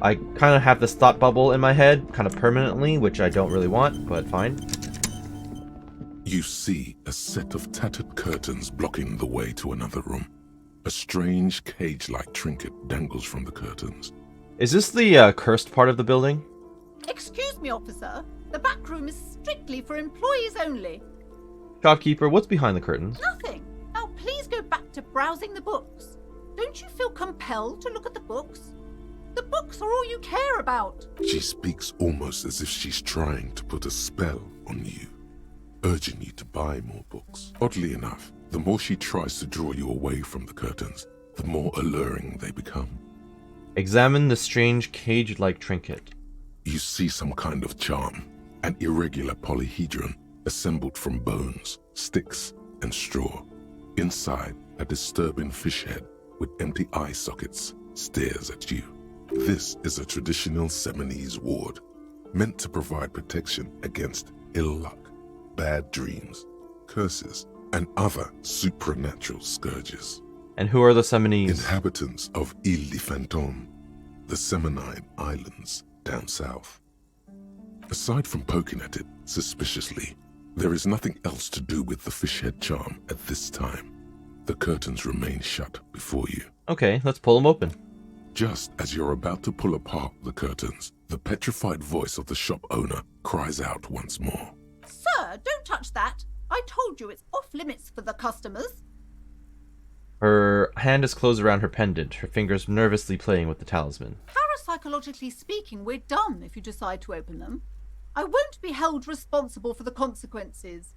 [SPEAKER 1] I kind of have this thought bubble in my head, kind of permanently, which I don't really want, but fine.
[SPEAKER 2] You see a set of tattered curtains blocking the way to another room. A strange cage-like trinket dangles from the curtains.
[SPEAKER 1] Is this the cursed part of the building?
[SPEAKER 3] Excuse me, officer. The back room is strictly for employees only.
[SPEAKER 1] Shopkeeper, what's behind the curtains?
[SPEAKER 3] Nothing. Now please go back to browsing the books. Don't you feel compelled to look at the books? The books are all you care about.
[SPEAKER 2] She speaks almost as if she's trying to put a spell on you, urging you to buy more books. Oddly enough, the more she tries to draw you away from the curtains, the more alluring they become.
[SPEAKER 1] Examine the strange cage-like trinket.
[SPEAKER 2] You see some kind of charm, an irregular polyhedron assembled from bones, sticks, and straw. Inside, a disturbing fish head with empty eye sockets stares at you. This is a traditional Seminese ward, meant to provide protection against ill luck, bad dreams, curses, and other supernatural scourges.
[SPEAKER 1] And who are the Seminese?
[SPEAKER 2] Inhabitants of Île de Fantôme, the Seminine Islands down south. Aside from poking at it suspiciously, there is nothing else to do with the fish head charm at this time. The curtains remain shut before you.
[SPEAKER 1] Okay, let's pull them open.
[SPEAKER 2] Just as you're about to pull apart the curtains, the petrified voice of the shop owner cries out once more.
[SPEAKER 3] Sir, don't touch that. I told you it's off limits for the customers.
[SPEAKER 1] Her hand is closed around her pendant, her fingers nervously playing with the talisman.
[SPEAKER 3] Parapsychologically speaking, we're done if you decide to open them. I won't be held responsible for the consequences.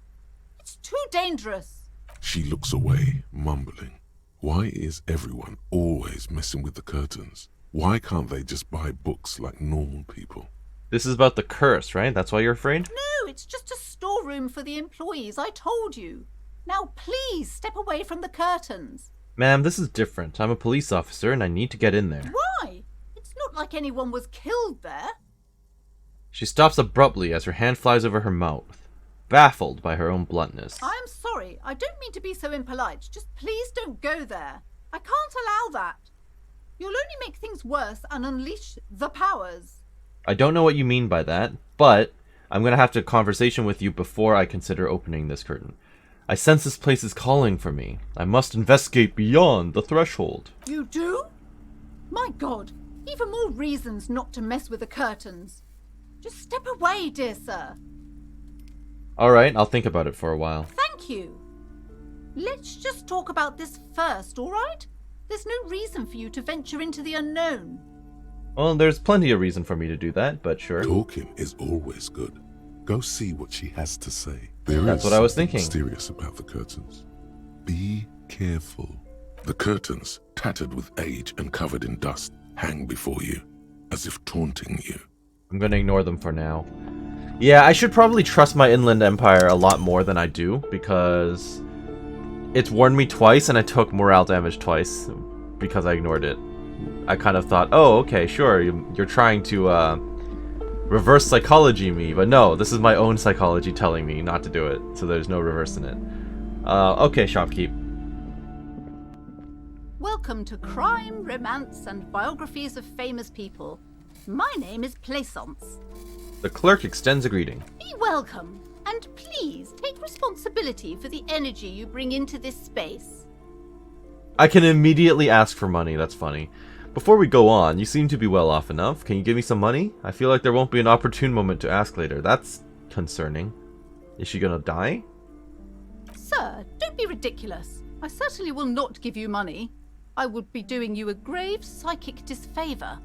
[SPEAKER 3] It's too dangerous.
[SPEAKER 2] She looks away, mumbling. Why is everyone always messing with the curtains? Why can't they just buy books like normal people?
[SPEAKER 1] This is about the curse, right? That's why you're afraid?
[SPEAKER 3] No, it's just a storeroom for the employees, I told you. Now please step away from the curtains.
[SPEAKER 1] Ma'am, this is different. I'm a police officer and I need to get in there.
[SPEAKER 3] Why? It's not like anyone was killed there.
[SPEAKER 1] She stops abruptly as her hand flies over her mouth, baffled by her own bluntness.
[SPEAKER 3] I'm sorry, I don't mean to be so impolite. Just please don't go there. I can't allow that. You'll only make things worse and unleash the powers.
[SPEAKER 1] I don't know what you mean by that, but I'm going to have to have a conversation with you before I consider opening this curtain. I sense this place is calling for me. I must investigate beyond the threshold.
[SPEAKER 3] You do? My God, even more reasons not to mess with the curtains. Just step away, dear sir.
[SPEAKER 1] Alright, I'll think about it for a while.
[SPEAKER 3] Thank you. Let's just talk about this first, all right? There's no reason for you to venture into the unknown.
[SPEAKER 1] Well, there's plenty of reason for me to do that, but sure.
[SPEAKER 2] Talking is always good. Go see what she has to say.
[SPEAKER 1] That's what I was thinking.
[SPEAKER 2] Mysterious about the curtains. Be careful. The curtains, tattered with age and covered in dust, hang before you, as if taunting you.
[SPEAKER 1] I'm gonna ignore them for now. Yeah, I should probably trust my inland empire a lot more than I do, because it's warned me twice and I took morale damage twice because I ignored it. I kind of thought, oh, okay, sure, you're trying to reverse psychology me, but no, this is my own psychology telling me not to do it, so there's no reversing it. Okay, shopkeep.
[SPEAKER 3] Welcome to Crime, Romance, and Biographies of Famous People. My name is Plaisance.
[SPEAKER 1] The clerk extends a greeting.
[SPEAKER 3] Be welcome, and please take responsibility for the energy you bring into this space.
[SPEAKER 1] I can immediately ask for money, that's funny. Before we go on, you seem to be well off enough. Can you give me some money? I feel like there won't be an opportune moment to ask later. That's concerning. Is she gonna die?
[SPEAKER 3] Sir, don't be ridiculous. I certainly will not give you money. I would be doing you a grave psychic disfavor.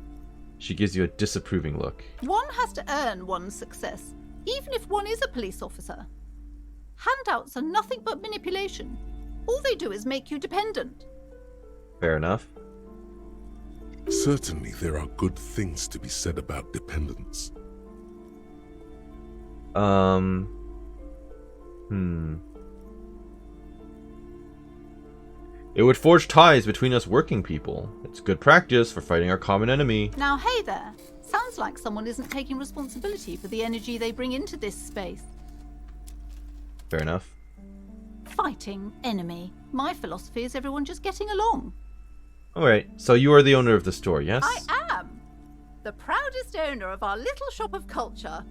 [SPEAKER 1] She gives you a disapproving look.
[SPEAKER 3] One has to earn one's success, even if one is a police officer. Handouts are nothing but manipulation. All they do is make you dependent.
[SPEAKER 1] Fair enough.
[SPEAKER 2] Certainly there are good things to be said about dependence.
[SPEAKER 1] It would forge ties between us working people. It's good practice for fighting our common enemy.
[SPEAKER 3] Now, hey there. Sounds like someone isn't taking responsibility for the energy they bring into this space.
[SPEAKER 1] Fair enough.
[SPEAKER 3] fighting enemy. My philosophy is everyone just getting along.
[SPEAKER 1] Alright, so you are the owner of the store, yes?
[SPEAKER 3] I am the proudest owner of our little shop of culture.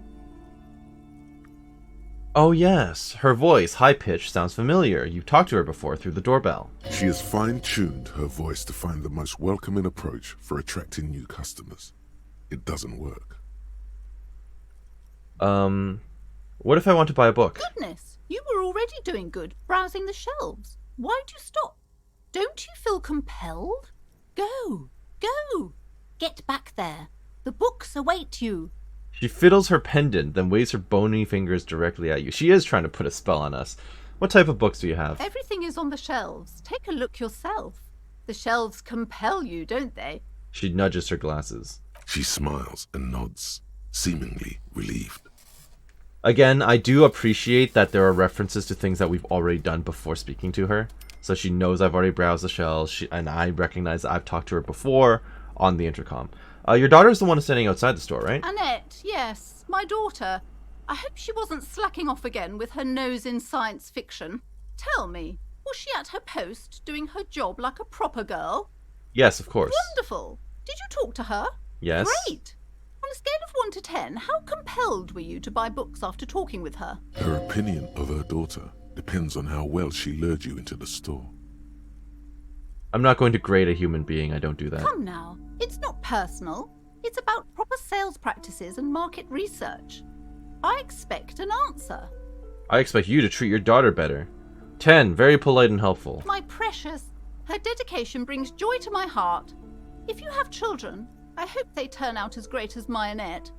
[SPEAKER 1] Oh yes, her voice, high-pitched, sounds familiar. You've talked to her before through the doorbell.
[SPEAKER 2] She has fine-tuned her voice to find the most welcoming approach for attracting new customers. It doesn't work.
[SPEAKER 1] What if I want to buy a book?
[SPEAKER 3] Goodness, you were already doing good, browsing the shelves. Why'd you stop? Don't you feel compelled? Go, go, get back there. The books await you.
[SPEAKER 1] She fiddles her pendant, then waves her bony fingers directly at you. She is trying to put a spell on us. What type of books do you have?
[SPEAKER 3] Everything is on the shelves. Take a look yourself. The shelves compel you, don't they?
[SPEAKER 1] She nudges her glasses.
[SPEAKER 2] She smiles and nods, seemingly relieved.
[SPEAKER 1] Again, I do appreciate that there are references to things that we've already done before speaking to her. So she knows I've already browsed the shelves, and I recognize that I've talked to her before on the intercom. Your daughter's the one standing outside the store, right?
[SPEAKER 3] Annette, yes, my daughter. I hope she wasn't slacking off again with her nose in science fiction. Tell me, was she at her post, doing her job like a proper girl?
[SPEAKER 1] Yes, of course.
[SPEAKER 3] Wonderful. Did you talk to her?
[SPEAKER 1] Yes.
[SPEAKER 3] Great. On a scale of 1 to 10, how compelled were you to buy books after talking with her?
[SPEAKER 2] Her opinion of her daughter depends on how well she lured you into the store.
[SPEAKER 1] I'm not going to grade a human being. I don't do that.
[SPEAKER 3] Come now, it's not personal. It's about proper sales practices and market research. I expect an answer.
[SPEAKER 1] I expect you to treat your daughter better. 10, very polite and helpful.
[SPEAKER 3] My precious, her dedication brings joy to my heart. If you have children, I hope they turn out as great as my Annette.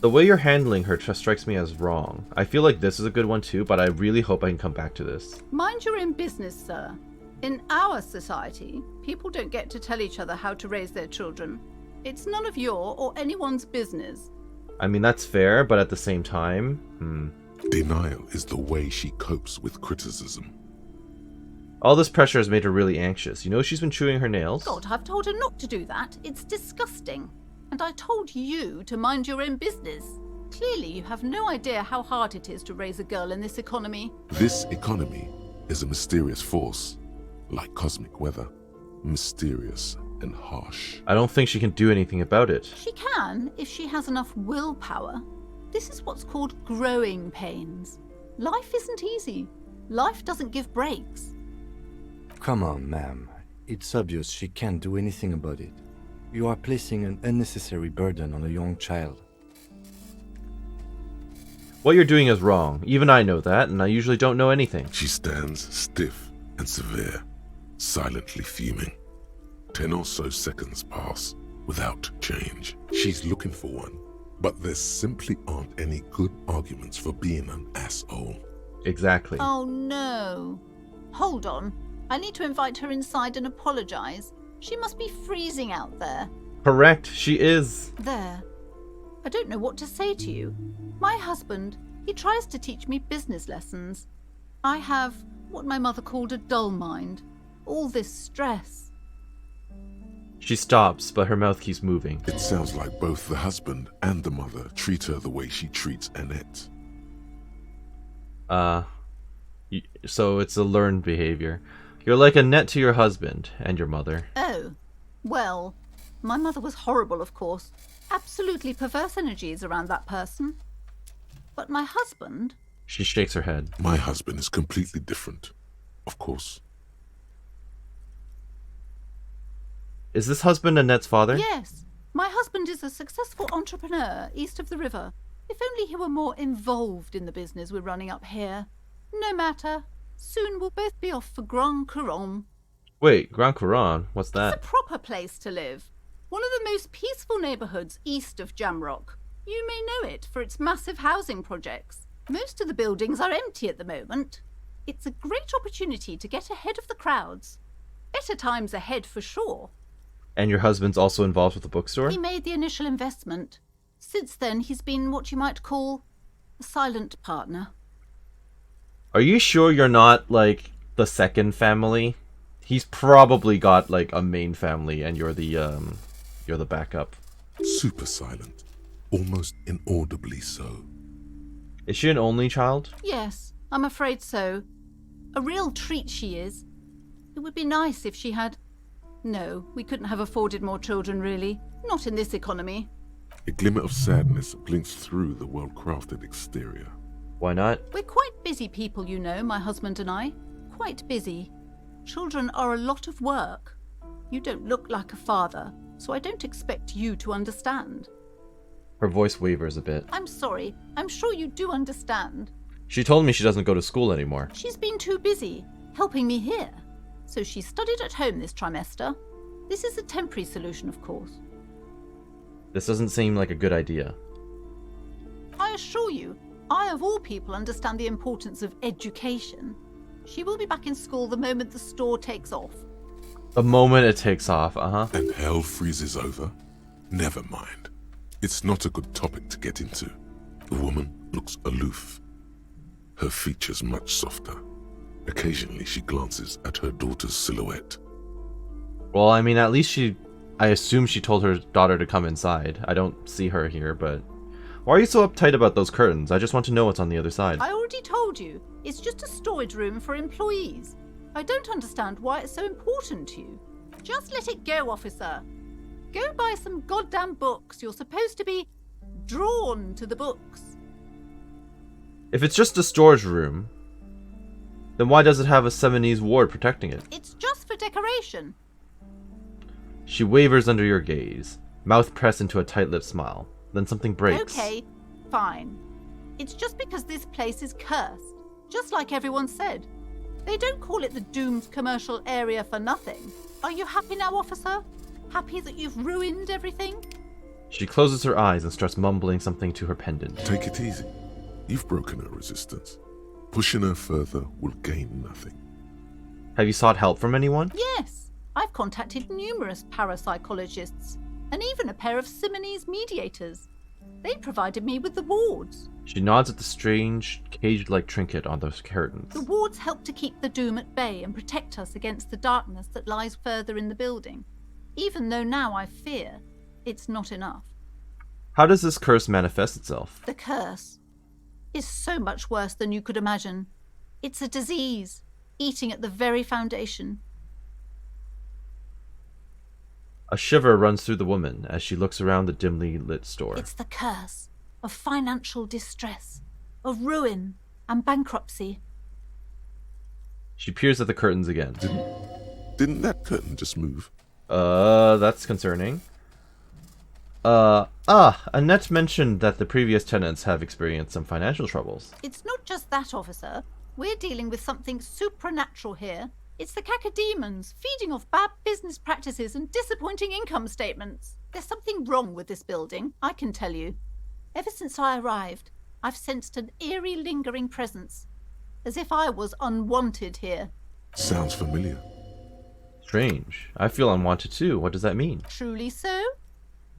[SPEAKER 1] The way you're handling her just strikes me as wrong. I feel like this is a good one too, but I really hope I can come back to this.
[SPEAKER 3] Mind your own business, sir. In our society, people don't get to tell each other how to raise their children. It's none of your or anyone's business.
[SPEAKER 1] I mean, that's fair, but at the same time,
[SPEAKER 2] Denial is the way she copes with criticism.
[SPEAKER 1] all this pressure has made her really anxious. You know she's been chewing her nails?
[SPEAKER 3] God, I've told her not to do that. It's disgusting. And I told you to mind your own business. Clearly, you have no idea how hard it is to raise a girl in this economy.
[SPEAKER 2] This economy is a mysterious force, like cosmic weather, mysterious and harsh.
[SPEAKER 1] I don't think she can do anything about it.
[SPEAKER 3] She can, if she has enough willpower. This is what's called growing pains. Life isn't easy. Life doesn't give breaks.
[SPEAKER 5] Come on, ma'am. It's obvious she can't do anything about it. You are placing an unnecessary burden on a young child.
[SPEAKER 1] What you're doing is wrong. Even I know that, and I usually don't know anything.
[SPEAKER 2] She stands stiff and severe, silently fuming. 10 or so seconds pass without change. She's looking for one, but there simply aren't any good arguments for being an asshole.
[SPEAKER 1] Exactly.
[SPEAKER 3] Oh no. Hold on. I need to invite her inside and apologize. She must be freezing out there.
[SPEAKER 1] Correct, she is.
[SPEAKER 3] There. I don't know what to say to you. My husband, he tries to teach me business lessons. I have what my mother called a dull mind. All this stress.
[SPEAKER 1] She stops, but her mouth keeps moving.
[SPEAKER 2] It sounds like both the husband and the mother treat her the way she treats Annette.
[SPEAKER 1] So it's a learned behavior. You're like Annette to your husband and your mother.
[SPEAKER 3] Oh, well, my mother was horrible, of course. Absolutely perverse energies around that person. But my husband...
[SPEAKER 1] She shakes her head.
[SPEAKER 2] My husband is completely different, of course.
[SPEAKER 1] Is this husband Annette's father?
[SPEAKER 3] Yes, my husband is a successful entrepreneur east of the river. If only he were more involved in the business we're running up here. No matter. Soon we'll both be off for Grand Couronne.
[SPEAKER 1] Wait, Grand Couronne? What's
[SPEAKER 3] It's a
[SPEAKER 1] that?
[SPEAKER 3] proper place to live. One of the most peaceful neighbourhoods east of Jamrock. You may know it for its massive housing projects. Most of the buildings are empty at the moment. It's a great opportunity to get ahead of the crowds. Better times ahead for sure.
[SPEAKER 1] And your husband's also involved with the bookstore?
[SPEAKER 3] He made the initial investment. Since then, he's been what you might call a silent partner.
[SPEAKER 1] Are you sure you're not, like, the second family? He's probably got, like, a main family, and you're the backup.
[SPEAKER 2] Super silent, almost inaudibly so.
[SPEAKER 1] Is she an only child?
[SPEAKER 3] Yes, I'm afraid so. A real treat she is. It would be nice if she had... No, we couldn't have afforded more children, really. Not in this economy.
[SPEAKER 2] A glimmer of sadness blinks through the well-crafted exterior.
[SPEAKER 1] Why not?
[SPEAKER 3] We're quite busy people, you know, my husband and I. Quite busy. Children are a lot of work. You don't look like a father, so I don't expect you to understand.
[SPEAKER 1] Her voice wavers a bit.
[SPEAKER 3] I'm sorry. I'm sure you do understand.
[SPEAKER 1] She told me she doesn't go to school anymore.
[SPEAKER 3] She's been too busy, helping me here. So she studied at home this trimester. This is a temporary solution, of course.
[SPEAKER 1] This doesn't seem like a good idea.
[SPEAKER 3] I assure you, I of all people understand the importance of education. She will be back in school the moment the store takes off.
[SPEAKER 1] The moment it takes off,
[SPEAKER 2] And hell freezes over? Never mind. It's not a good topic to get into. The woman looks aloof. Her features much softer. Occasionally she glances at her daughter's silhouette.
[SPEAKER 1] Well, I mean, at least I assume she told her daughter to come inside. I don't see her here, but... Why are you so uptight about those curtains? I just want to know what's on the other side.
[SPEAKER 3] I already told you, it's just a storage room for employees. I don't understand why it's so important to you. Just let it go, officer. Go buy some goddamn books. You're supposed to be drawn to the books.
[SPEAKER 1] If it's just a storage room, then why does it have a 70s ward protecting it?
[SPEAKER 3] It's just for decoration.
[SPEAKER 1] She wavers under your gaze, mouth pressed into a tight-lipped smile. Then something breaks.
[SPEAKER 3] Okay, fine. It's just because this place is cursed, just like everyone said. They don't call it the doomed commercial area for nothing. Are you happy now, officer? Happy that you've ruined everything?
[SPEAKER 1] She closes her eyes and starts mumbling something to her pendant.
[SPEAKER 2] Take it easy. You've broken her resistance. Pushing her further will gain nothing.
[SPEAKER 1] Have you sought help from anyone?
[SPEAKER 3] Yes. I've contacted numerous parapsychologists and even a pair of Simonese mediators. They provided me with the wards.
[SPEAKER 1] She nods at the strange, cage-like trinket on those curtains.
[SPEAKER 3] The wards help to keep the doom at bay and protect us against the darkness that lies further in the building. Even though now I fear it's not enough.
[SPEAKER 1] How does this curse manifest itself?
[SPEAKER 3] The curse is so much worse than you could imagine. It's a disease, eating at the very foundation.
[SPEAKER 1] A shiver runs through the woman as she looks around the dimly lit store.
[SPEAKER 3] It's the curse of financial distress, of ruin and bankruptcy.
[SPEAKER 1] She peers at the curtains again.
[SPEAKER 2] Didn't that curtain just move?
[SPEAKER 1] That's concerning. Annette mentioned that the previous tenants have experienced some financial troubles.
[SPEAKER 3] It's not just that, officer. We're dealing with something supernatural here. It's the cacodemons feeding off bad business practices and disappointing income statements. There's something wrong with this building, I can tell you. Ever since I arrived, I've sensed an eerie lingering presence, as if I was unwanted here.
[SPEAKER 2] Sounds familiar.
[SPEAKER 1] Strange. I feel unwanted too. What does that mean?
[SPEAKER 3] Truly so?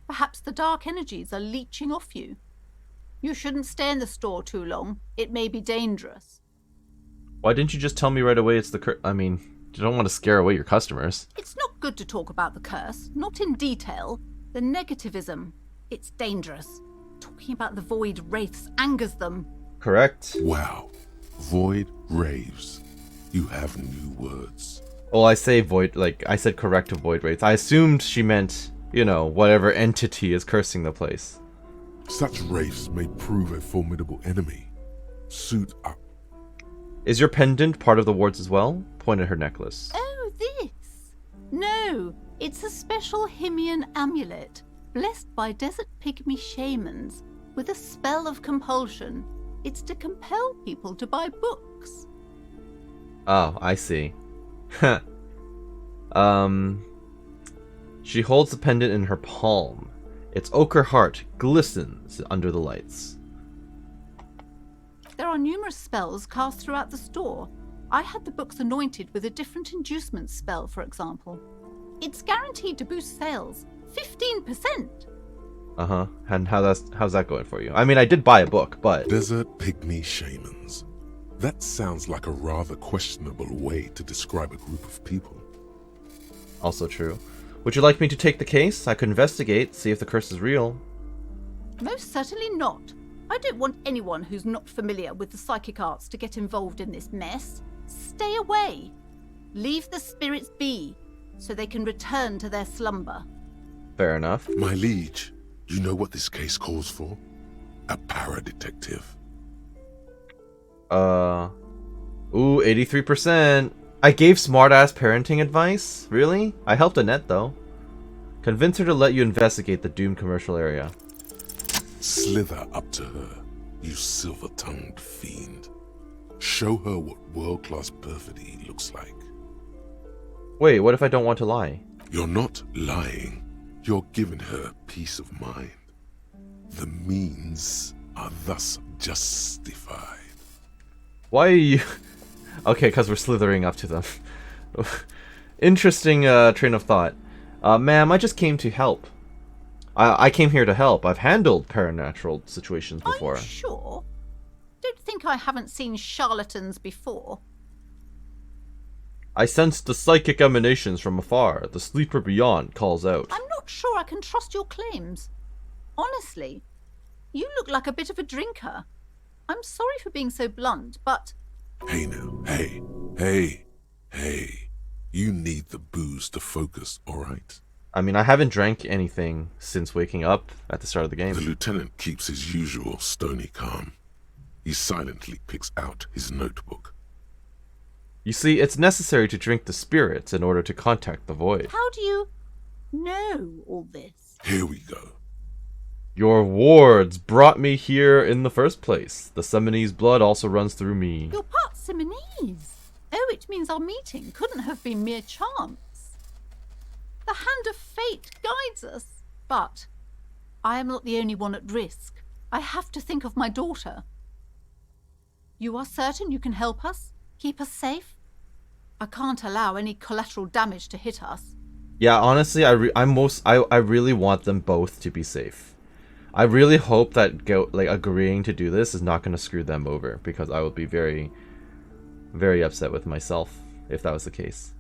[SPEAKER 3] Perhaps the dark energies are leeching off you. You shouldn't stay in the store too long. It may be dangerous.
[SPEAKER 1] Why didn't you just tell me right away it's the I mean, you don't want to scare away your customers.
[SPEAKER 3] It's not good to talk about the curse, not in detail. The negativism, it's dangerous. Talking about the void wraiths angers them.
[SPEAKER 1] Correct.
[SPEAKER 2] Wow. Void raves. You have new words.
[SPEAKER 1] Well, I say void, I said correct to void wraiths. I assumed she meant, whatever entity is cursing the place.
[SPEAKER 2] Such wraiths may prove a formidable enemy. Suit up.
[SPEAKER 1] Is your pendant part of the wards as well? Point at her necklace.
[SPEAKER 3] Oh, this? No, it's a special Himian amulet, blessed by desert pygmy shamans, with a spell of compulsion. It's to compel people to buy books.
[SPEAKER 1] Oh, I see. She holds the pendant in her palm. Its ochre heart glistens under the lights.
[SPEAKER 3] There are numerous spells cast throughout the store. I had the books anointed with a different inducement spell, for example. It's guaranteed to boost sales 15%.
[SPEAKER 1] Uh-huh. And how's that going for you? I mean, I did buy a book, but...
[SPEAKER 2] Desert pygmy shamans. That sounds like a rather questionable way to describe a group of people.
[SPEAKER 1] Also true. Would you like me to take the case? I could investigate, see if the curse is real.
[SPEAKER 3] Most certainly not. I don't want anyone who's not familiar with the psychic arts to get involved in this mess. Stay away. Leave the spirits be, so they can return to their slumber.
[SPEAKER 1] Fair enough.
[SPEAKER 2] My liege, you know what this case calls for? A para-detective.
[SPEAKER 1] Ooh, 83%. I gave smartass parenting advice? Really? I helped Annette, though. Convince her to let you investigate the doomed commercial area.
[SPEAKER 2] Slither up to her, you silver-tongued fiend. Show her what world-class perfidy looks like.
[SPEAKER 1] Wait, what if I don't want to lie?
[SPEAKER 2] You're not lying. You're giving her peace of mind. The means are thus justified.
[SPEAKER 1] Why are you... Okay, because we're slithering up to them. Interesting train of thought. Ma'am, I just came to help. I came here to help. I've handled paranatural situations before.
[SPEAKER 3] Are you sure? Don't think I haven't seen charlatans before.
[SPEAKER 1] I sensed the psychic emanations from afar. The sleeper beyond calls out.
[SPEAKER 3] I'm not sure I can trust your claims. Honestly, you look like a bit of a drinker. I'm sorry for being so blunt, but...
[SPEAKER 2] Hey now, hey. You need the booze to focus, alright?
[SPEAKER 1] I mean, I haven't drank anything since waking up at the start of the game.
[SPEAKER 2] The lieutenant keeps his usual stony calm. He silently picks out his notebook.
[SPEAKER 1] You see, it's necessary to drink the spirits in order to contact the void.
[SPEAKER 3] How do you know all this?
[SPEAKER 2] Here we go.
[SPEAKER 1] Your wards brought me here in the first place. The Simonese blood also runs through me.
[SPEAKER 3] You're part Simonese. Oh, it means our meeting couldn't have been mere chance. The hand of fate guides us. But I am not the only one at risk. I have to think of my daughter. You are certain you can help us? Keep us safe? I can't allow any collateral damage to hit us.
[SPEAKER 1] Yeah, honestly, I really want them both to be safe. I really hope that agreeing to do this is not going to screw them over, because I would be very, very upset with myself if that was the case.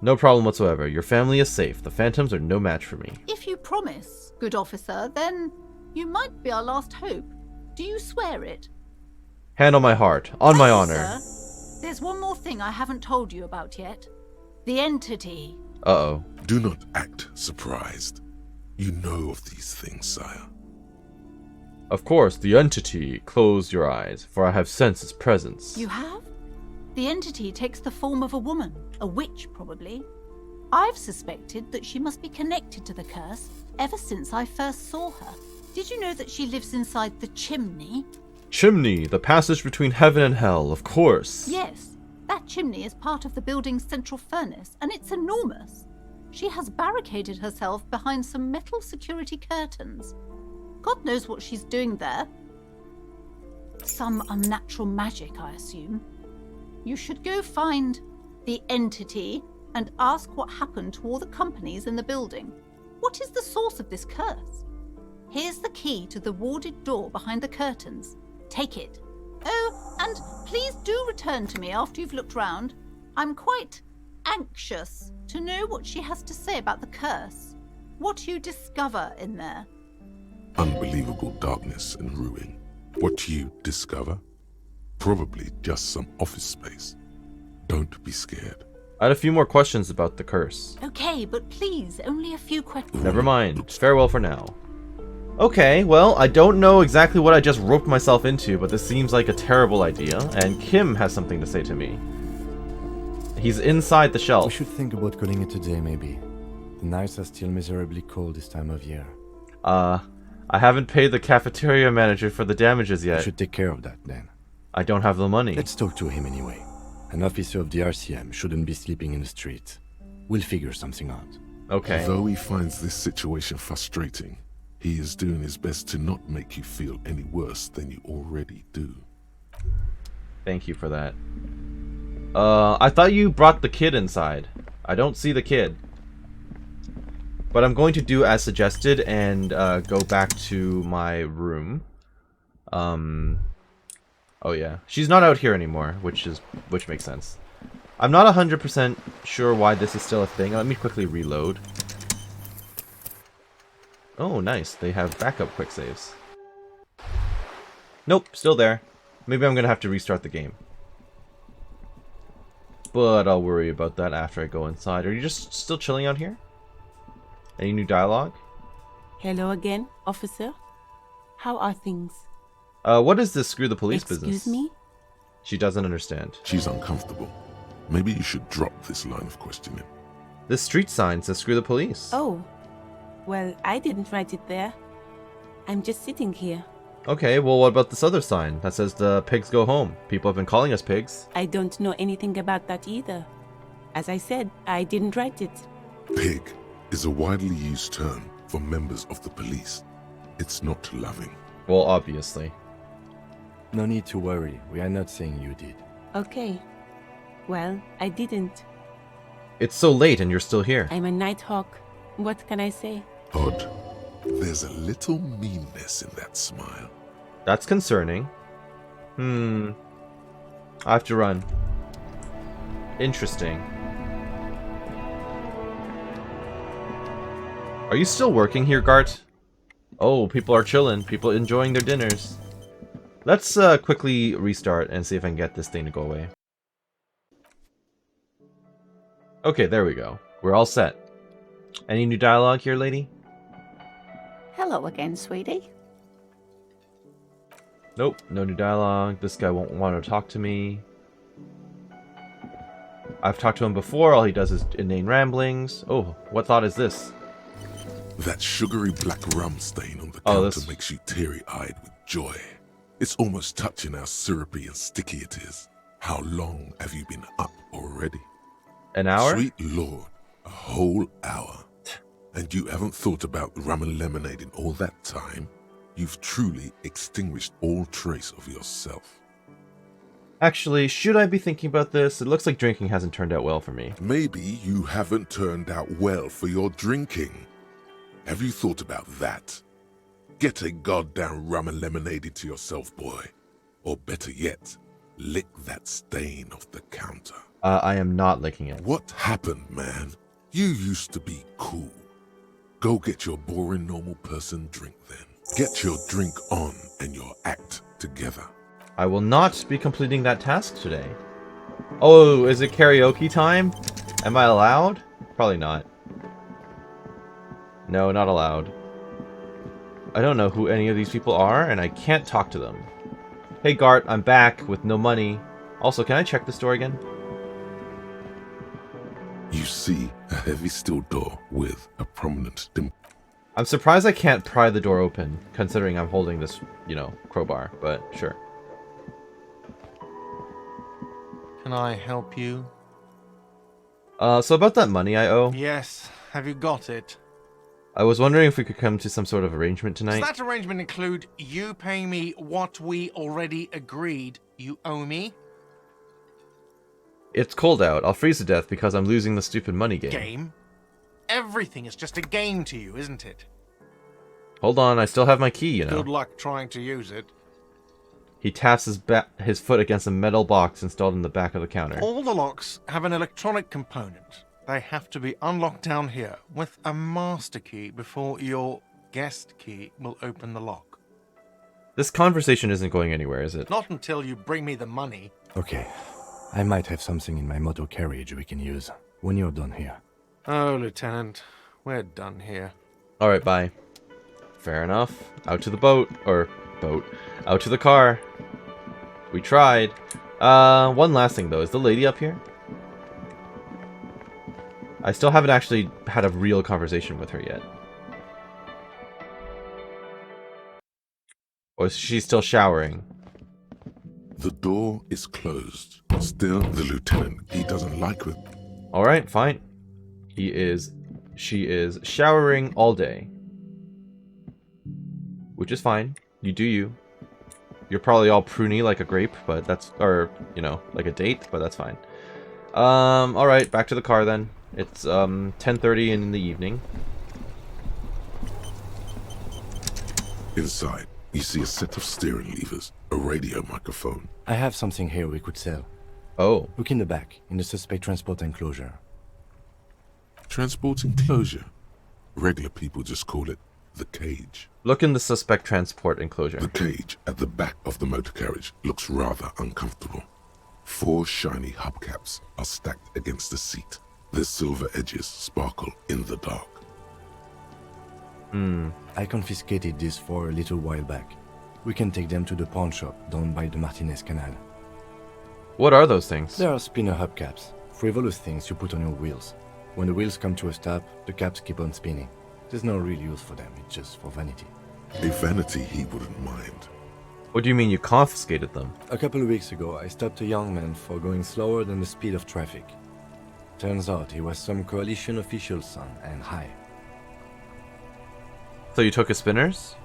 [SPEAKER 1] No problem whatsoever. Your family is safe. The phantoms are no match for me.
[SPEAKER 3] If you promise, good officer, then you might be our last hope. Do you swear it?
[SPEAKER 1] Hand on my heart. On my
[SPEAKER 3] Thank you,
[SPEAKER 1] honor.
[SPEAKER 3] Sir. There's one more thing I haven't told you about yet. The entity.
[SPEAKER 1] Uh-oh.
[SPEAKER 2] Do not act surprised. You know of these things, sire.
[SPEAKER 1] Of course, the entity. Close your eyes, for I have sensed its presence.
[SPEAKER 3] You have? The entity takes the form of a woman, a witch probably. I've suspected that she must be connected to the curse ever since I first saw her. Did you know that she lives inside the chimney?
[SPEAKER 1] Chimney, the passage between heaven and hell, of course.
[SPEAKER 3] Yes, that chimney is part of the building's central furnace, and it's enormous. She has barricaded herself behind some metal security curtains. God knows what she's doing there. Some unnatural magic, I assume. You should go find the entity and ask what happened to all the companies in the building. What is the source of this curse? Here's the key to the warded door behind the curtains. Take it. Oh, and please do return to me after you've looked round. I'm quite anxious to know what she has to say about the curse. What you discover in there.
[SPEAKER 2] Unbelievable darkness and ruin. What you discover? Probably just some office space. Don't be scared.
[SPEAKER 1] I had a few more questions about the curse.
[SPEAKER 3] Okay, but please, only a few questions.
[SPEAKER 1] Never mind. Farewell for now. Okay, well, I don't know exactly what I just roped myself into, but this seems like a terrible idea, and Kim has something to say to me. He's inside the
[SPEAKER 5] We
[SPEAKER 1] shelf.
[SPEAKER 5] should think about calling it a day, maybe. The nights are still miserably cold this time of year.
[SPEAKER 1] I haven't paid the cafeteria manager for the damages
[SPEAKER 5] We
[SPEAKER 1] yet.
[SPEAKER 5] should take care of that then.
[SPEAKER 1] I don't have the money.
[SPEAKER 5] Let's talk to him anyway. An officer of the RCM shouldn't be sleeping in the street. We'll figure something out.
[SPEAKER 1] Okay.
[SPEAKER 2] Though he finds this situation frustrating, he is doing his best to not make you feel any worse than you already do.
[SPEAKER 1] Thank you for that. I thought you brought the kid inside. I don't see the kid. But I'm going to do as suggested and go back to my room. Oh yeah, she's not out here anymore, which makes sense. I'm not 100% sure why this is still a thing. Let me quickly reload. Oh, nice. They have backup quick saves. Nope, still there. Maybe I'm gonna have to restart the game. But I'll worry about that after I go inside. Are you just still chilling out here? Any new dialogue?
[SPEAKER 6] Hello again, officer. How are things?
[SPEAKER 1] What is this screw the police business?
[SPEAKER 6] Excuse me?
[SPEAKER 1] She doesn't understand.
[SPEAKER 2] She's uncomfortable. Maybe you should drop this line of questioning.
[SPEAKER 1] This street sign says screw the police.
[SPEAKER 6] Oh, well, I didn't write it there. I'm just sitting here.
[SPEAKER 1] Okay, well what about this other sign that says the pigs go home? People have been calling us pigs.
[SPEAKER 6] I don't know anything about that either. As I said, I didn't write it.
[SPEAKER 2] Pig is a widely used term for members of the police. It's not loving.
[SPEAKER 1] Well, obviously.
[SPEAKER 5] No need to worry. We are not saying you did.
[SPEAKER 6] Okay. Well, I didn't.
[SPEAKER 1] It's so late and you're still here.
[SPEAKER 6] I'm a nighthawk. What can I say?
[SPEAKER 2] Odd. There's a little meanness in that smile.
[SPEAKER 1] That's concerning. I have to run. Interesting. Are you still working here, Gart? Oh, people are chilling. People enjoying their dinners. Let's quickly restart and see if I can get this thing to go away. Okay, there we go. We're all set. Any new dialogue here, lady?
[SPEAKER 3] Hello again, sweetie.
[SPEAKER 1] Nope, no new dialogue. This guy won't want to talk to me. I've talked to him before. All he does is inane ramblings. Oh, what thought is this?
[SPEAKER 2] That sugary black rum stain on the
[SPEAKER 1] Oh,
[SPEAKER 2] counter
[SPEAKER 1] this-
[SPEAKER 2] makes you teary-eyed with joy. It's almost touching how syrupy and sticky it is. How long have you been up already?
[SPEAKER 1] An hour?
[SPEAKER 2] Sweet Lord, a whole hour. And you haven't thought about rum and lemonade in all that time? You've truly extinguished all trace of yourself.
[SPEAKER 1] Actually, should I be thinking about this? It looks like drinking hasn't turned out well for me.
[SPEAKER 2] Maybe you haven't turned out well for your drinking. Have you thought about that? Get a goddamn rum and lemonade into yourself, boy. Or better yet, lick that stain off the counter.
[SPEAKER 1] I am not licking it.
[SPEAKER 2] What happened, man? You used to be cool. Go get your boring normal person drink then. Get your drink on and your act together.
[SPEAKER 1] I will not be completing that task today. Oh, is it karaoke time? Am I allowed? Probably not. No, not allowed. I don't know who any of these people are, and I can't talk to them. Hey Gart, I'm back with no money. Also, can I check this door again?
[SPEAKER 2] You see a heavy steel door with a prominent dimple.
[SPEAKER 1] I'm surprised I can't pry the door open, considering I'm holding this, you know, crowbar, but sure.
[SPEAKER 7] Can I help you?
[SPEAKER 1] So about that money I owe,
[SPEAKER 7] Yes. Have you got it?
[SPEAKER 1] I was wondering if we could come to some sort of arrangement tonight.
[SPEAKER 7] Does that arrangement include you paying me what we already agreed you owe me?
[SPEAKER 1] It's cold out. I'll freeze to death because I'm losing the stupid money game.
[SPEAKER 7] Game? Everything is just a game to you, isn't it?
[SPEAKER 1] Hold on, I still have my key, you know.
[SPEAKER 7] Good luck trying to use it.
[SPEAKER 1] He taps his foot against a metal box installed in the back of the counter.
[SPEAKER 7] All the locks have an electronic component. They have to be unlocked down here with a master key before your guest key will open the lock.
[SPEAKER 1] This conversation isn't going anywhere, is it?
[SPEAKER 7] Not until you bring me the money.
[SPEAKER 5] Okay. I might have something in my motor carriage we can use when you're done here.
[SPEAKER 7] Oh, Lieutenant, we're done here.
[SPEAKER 1] Alright, bye. Fair enough. Out to the boat. Or, boat. Out to the car. We tried. One last thing, though. Is the lady up here? I still haven't actually had a real conversation with her yet. Or is she still showering?
[SPEAKER 2] The door is closed. Still, the lieutenant, he doesn't like it.
[SPEAKER 1] Alright, fine. She is showering all day. Which is fine. You do you. You're probably all pruny like a grape, but that's, or, you know, like a date, but that's fine. Alright, back to the car then. It's, 10:30 in the evening.
[SPEAKER 2] Inside, you see a set of steering levers, a radio microphone.
[SPEAKER 5] I have something here we could sell.
[SPEAKER 1] Oh.
[SPEAKER 5] Look in the back, in the suspect transport enclosure.
[SPEAKER 2] Transport enclosure. Regular people just call it the cage.
[SPEAKER 1] Look in the suspect transport enclosure.
[SPEAKER 2] The cage at the back of the motor carriage looks rather uncomfortable. 4 shiny hubcaps are stacked against the seat. Their silver edges sparkle in the dark.
[SPEAKER 5] I confiscated these 4 a little while back. We can take them to the pawn shop down by the Martinez Canal.
[SPEAKER 1] What are those things?
[SPEAKER 5] They are spinner hubcaps, frivolous things you put on your wheels. When the wheels come to a stop, the caps keep on spinning. There's no real use for them, it's just for vanity.
[SPEAKER 2] A vanity he wouldn't mind.
[SPEAKER 1] What do you mean you confiscated them?
[SPEAKER 5] A couple of weeks ago, I stopped a young man for going slower than the speed of traffic. Turns out he was some coalition official's son and high.
[SPEAKER 1] So you took his spinners?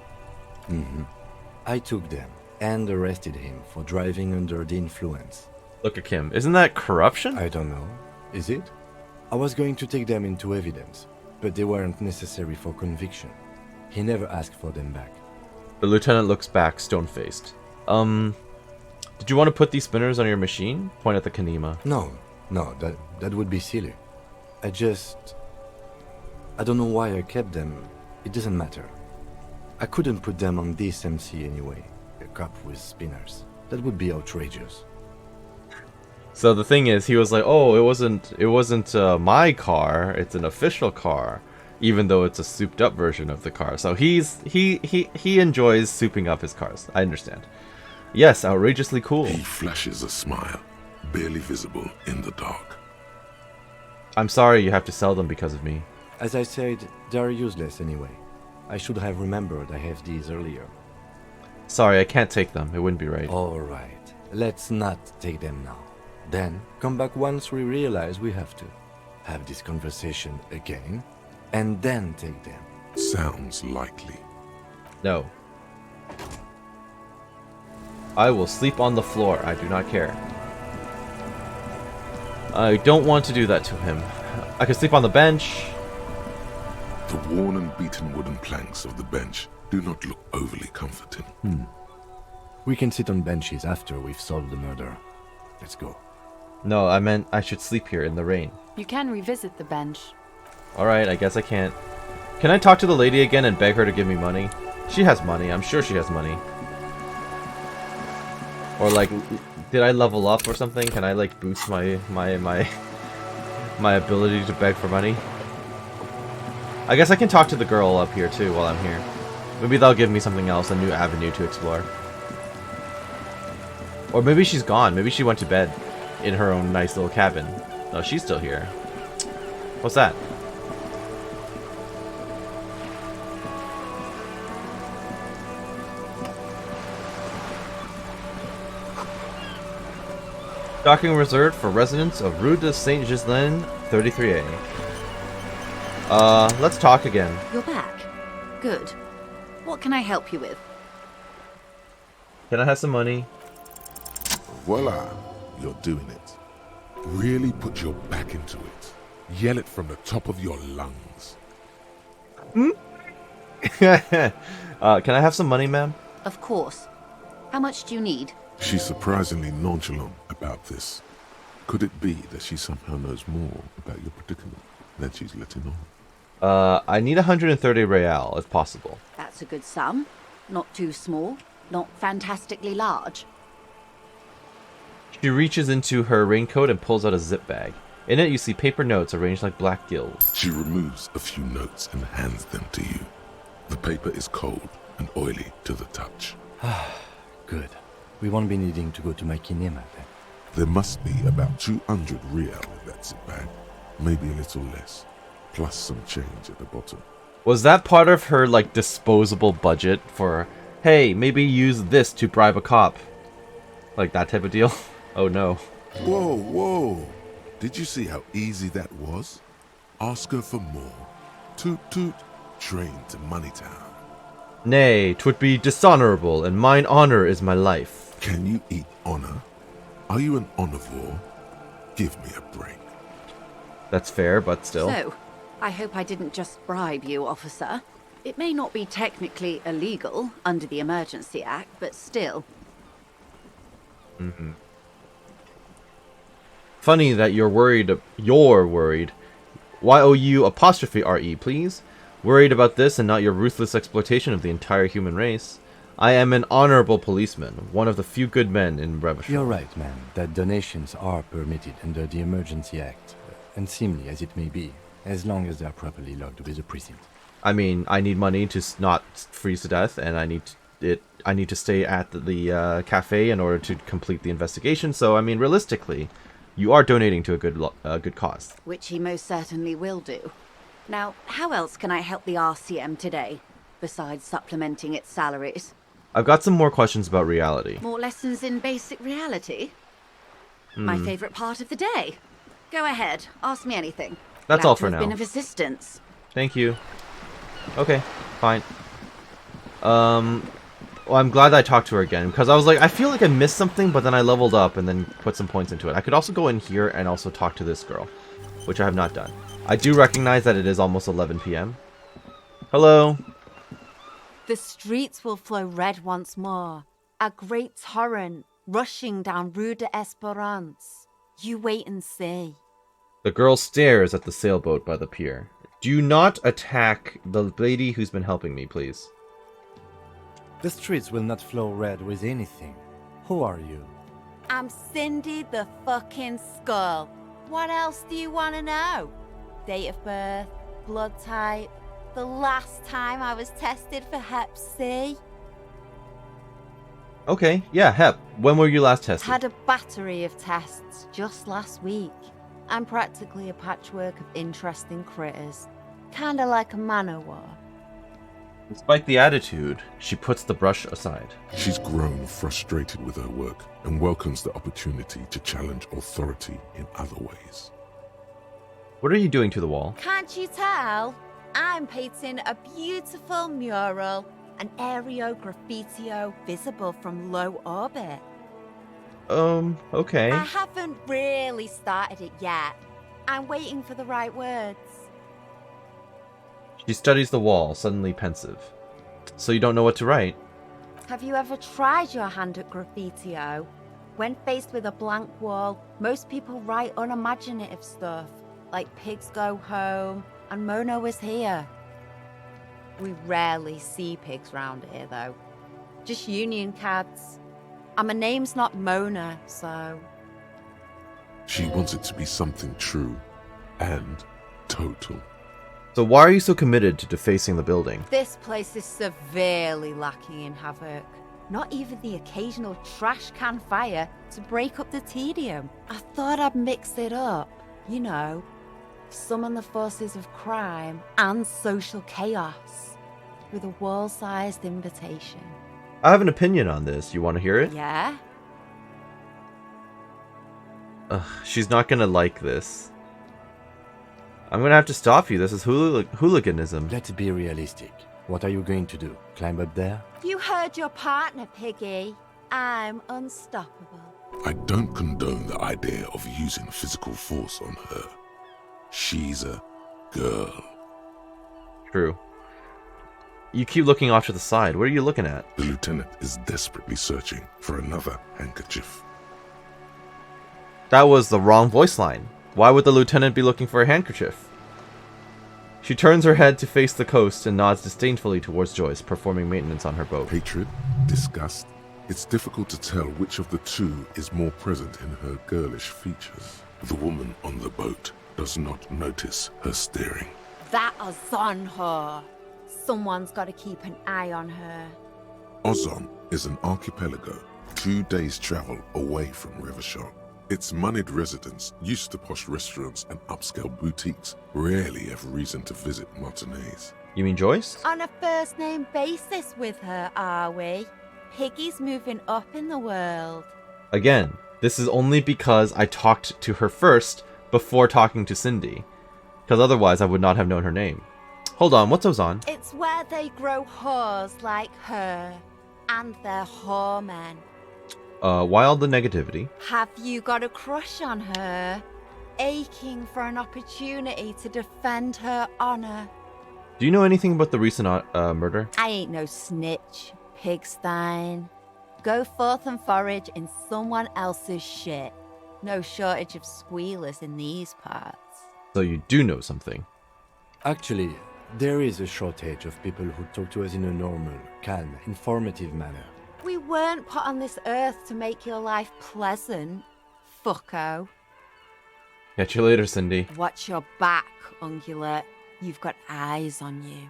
[SPEAKER 5] I took them and arrested him for driving under the influence.
[SPEAKER 1] Look at Kim. Isn't that corruption?
[SPEAKER 5] I don't know. Is it? I was going to take them into evidence, but they weren't necessary for conviction. He never asked for them back.
[SPEAKER 1] The lieutenant looks back, stone-faced. Did you want to put these spinners on your machine? Point at the Kanema.
[SPEAKER 5] No, that would be silly. I don't know why I kept them. It doesn't matter. I couldn't put them on this MC anyway. A cop with spinners. That would be outrageous.
[SPEAKER 1] So the thing is, he was like, "Oh, it wasn't my car. It's an official car, even though it's a souped-up version of the car." So he enjoys souping up his cars. I understand. Yes, outrageously cool.
[SPEAKER 2] He flashes a smile, barely visible in the dark.
[SPEAKER 1] I'm sorry you have to sell them because of me.
[SPEAKER 5] As I said, they are useless anyway. I should have remembered I have these earlier.
[SPEAKER 1] Sorry, I can't take them. It wouldn't be right.
[SPEAKER 5] Alright, let's not take them now. Then, come back once we realize we have to. Have this conversation again, and then take them.
[SPEAKER 2] Sounds likely.
[SPEAKER 1] No. I will sleep on the floor. I do not care. I don't want to do that to him. I could sleep on the bench.
[SPEAKER 2] The worn and beaten wooden planks of the bench do not look overly comforting.
[SPEAKER 5] We can sit on benches after we've solved the murder. Let's go.
[SPEAKER 1] No, I meant I should sleep here in the rain.
[SPEAKER 4] You can revisit the bench.
[SPEAKER 1] Alright, I guess I can't. Can I talk to the lady again and beg her to give me money? She has money. I'm sure she has money. Or like, did I level up or something? Can I like boost my ability to beg for money? I guess I can talk to the girl up here too while I'm here. Maybe they'll give me something else, a new avenue to explore. Or maybe she's gone. Maybe she went to bed in her own nice little cabin. No, she's still here. What's that? Docking reserved for residents of Rue de Saint-Ghislain, 33A. Let's talk again.
[SPEAKER 8] You're back. Good. What can I help you with?
[SPEAKER 1] Can I have some money?
[SPEAKER 2] Voila, you're doing it. Really put your back into it. Yell it from the top of your lungs.
[SPEAKER 1] Can I have some money, ma'am?
[SPEAKER 8] Of course. How much do you need?
[SPEAKER 2] She's surprisingly nonchalant about this. Could it be that she somehow knows more about your predicament than she's letting on?
[SPEAKER 1] I need 130 real, if possible.
[SPEAKER 8] That's a good sum. Not too small. Not fantastically large.
[SPEAKER 1] She reaches into her raincoat and pulls out a zip bag. In it, you see paper notes arranged like black gills.
[SPEAKER 2] She removes a few notes and hands them to you. The paper is cold and oily to the touch.
[SPEAKER 5] Good. We won't be needing to go to my kinema then.
[SPEAKER 2] There must be about 200 real in that zip bag. Maybe a little less. Plus some change at the bottom.
[SPEAKER 1] Was that part of her, like, disposable budget for, hey, maybe use this to bribe a cop? Like that type of deal? Oh no.
[SPEAKER 2] Whoa, whoa. Did you see how easy that was? Ask her for more. Toot toot. Train to Moneytown.
[SPEAKER 1] Nay, 'twould be dishonorable, and mine honor is my life.
[SPEAKER 2] Can you eat honor? Are you an omnivore? Give me a break.
[SPEAKER 1] That's fair, but still.
[SPEAKER 8] So, I hope I didn't just bribe you, officer. It may not be technically illegal under the Emergency Act, but still.
[SPEAKER 1] Funny that you're worried. You're worried. YOU apostrophe RE, please. Worried about this and not your ruthless exploitation of the entire human race. I am an honorable policeman, one of the few good men in Revachol.
[SPEAKER 5] You're right, man, that donations are permitted under the Emergency Act, unseemly as it may be, as long as they are properly logged with the precinct.
[SPEAKER 1] I mean, I need money to not freeze to death, and I need to stay at the cafe in order to complete the investigation. So, I mean, realistically, you are donating to a good cause.
[SPEAKER 8] Which he most certainly will do. Now, how else can I help the RCM today, besides supplementing its salaries?
[SPEAKER 1] I've got some more questions about reality.
[SPEAKER 8] More lessons in basic reality? My favourite part of the day. Go ahead, ask me anything.
[SPEAKER 1] That's
[SPEAKER 8] Glad
[SPEAKER 1] all
[SPEAKER 8] to
[SPEAKER 1] for
[SPEAKER 8] have
[SPEAKER 1] now.
[SPEAKER 8] Been of assistance.
[SPEAKER 1] Thank you. Okay, fine. Well, I'm glad I talked to her again, because I was like, I feel like I missed something, but then I leveled up and then put some points into it. I could also go in here and also talk to this girl, which I have not done. I do recognize that it is almost 11 p.m. Hello.
[SPEAKER 9] The streets will flow red once more, a great torrent rushing down Rue de Esperance. You wait and see.
[SPEAKER 1] The girl stares at the sailboat by the pier. Do not attack the lady who's been helping me, please.
[SPEAKER 5] The streets will not flow red with anything. Who are you?
[SPEAKER 9] I'm Cindy the fucking Skull. What else do you want to know? Date of birth, blood type, the last time I was tested for Hep C.
[SPEAKER 1] Okay, yeah, Hep. When were you last tested?
[SPEAKER 9] Had a battery of tests just last week. I'm practically a patchwork of interesting critters. Kinda like a man-o'-war.
[SPEAKER 1] Despite the attitude, she puts the brush aside.
[SPEAKER 2] She's grown frustrated with her work and welcomes the opportunity to challenge authority in other ways.
[SPEAKER 1] What are you doing to the wall?
[SPEAKER 9] Can't you tell? I'm painting a beautiful mural, an aereo graffitio visible from low orbit.
[SPEAKER 1] Okay.
[SPEAKER 9] I haven't really started it yet. I'm waiting for the right words.
[SPEAKER 1] She studies the wall, suddenly pensive. So you don't know what to write?
[SPEAKER 9] Have you ever tried your hand at graffitio? When faced with a blank wall, most people write unimaginative stuff, like pigs go home and Mona was here. We rarely see pigs round here, though. Just union cabs. And my name's not Mona, so...
[SPEAKER 2] She wants it to be something true and total.
[SPEAKER 1] So why are you so committed to defacing the building?
[SPEAKER 9] This place is severely lacking in havoc. Not even the occasional trash can fire to break up the tedium. I thought I'd mix it up, you know. Summon the forces of crime and social chaos with a wall-sized invitation.
[SPEAKER 1] I have an opinion on this. You want to hear it?
[SPEAKER 9] Yeah?
[SPEAKER 1] Ugh, she's not gonna like this. I'm gonna have to stop you. This is hooliganism.
[SPEAKER 5] Let's be realistic. What are you going to do? Climb up there?
[SPEAKER 9] You heard your partner, Piggy. I'm unstoppable.
[SPEAKER 2] I don't condone the idea of using physical force on her. She's a girl.
[SPEAKER 1] True. You keep looking off to the side. What are you looking at?
[SPEAKER 2] The lieutenant is desperately searching for another handkerchief.
[SPEAKER 1] That was the wrong voice line. Why would the lieutenant be looking for a handkerchief? She turns her head to face the coast and nods disdainfully towards Joyce, performing maintenance on her boat.
[SPEAKER 2] Hatred, disgust. It's difficult to tell which of the two is more present in her girlish features. The woman on the boat does not notice her staring.
[SPEAKER 9] That Ozon her. Someone's got to keep an eye on her.
[SPEAKER 2] Ozon is an archipelago 2 days' travel away from Revachol. Its moneyed residents, used to posh restaurants and upscale boutiques, rarely have reason to visit Martinez.
[SPEAKER 1] You mean Joyce?
[SPEAKER 9] On a first-name basis with her, are we? Piggy's moving up in the world.
[SPEAKER 1] Again, this is only because I talked to her first before talking to Cindy. Because otherwise I would not have known her name. Hold on, what's Ozon?
[SPEAKER 9] It's where they grow whores like her. And their whoremen.
[SPEAKER 1] Why all the negativity?
[SPEAKER 9] Have you got a crush on her? Aching for an opportunity to defend her honor.
[SPEAKER 1] Do you know anything about the recent murder?
[SPEAKER 9] I ain't no snitch, Pigstein. Go forth and forage in someone else's shit. No shortage of squealers in these parts.
[SPEAKER 1] So you do know something.
[SPEAKER 5] Actually, there is a shortage of people who talk to us in a normal, calm, informative manner.
[SPEAKER 9] We weren't put on this earth to make your life pleasant, fucko.
[SPEAKER 1] Catch you later, Cindy.
[SPEAKER 9] Watch your back, Ungulate. You've got eyes on you.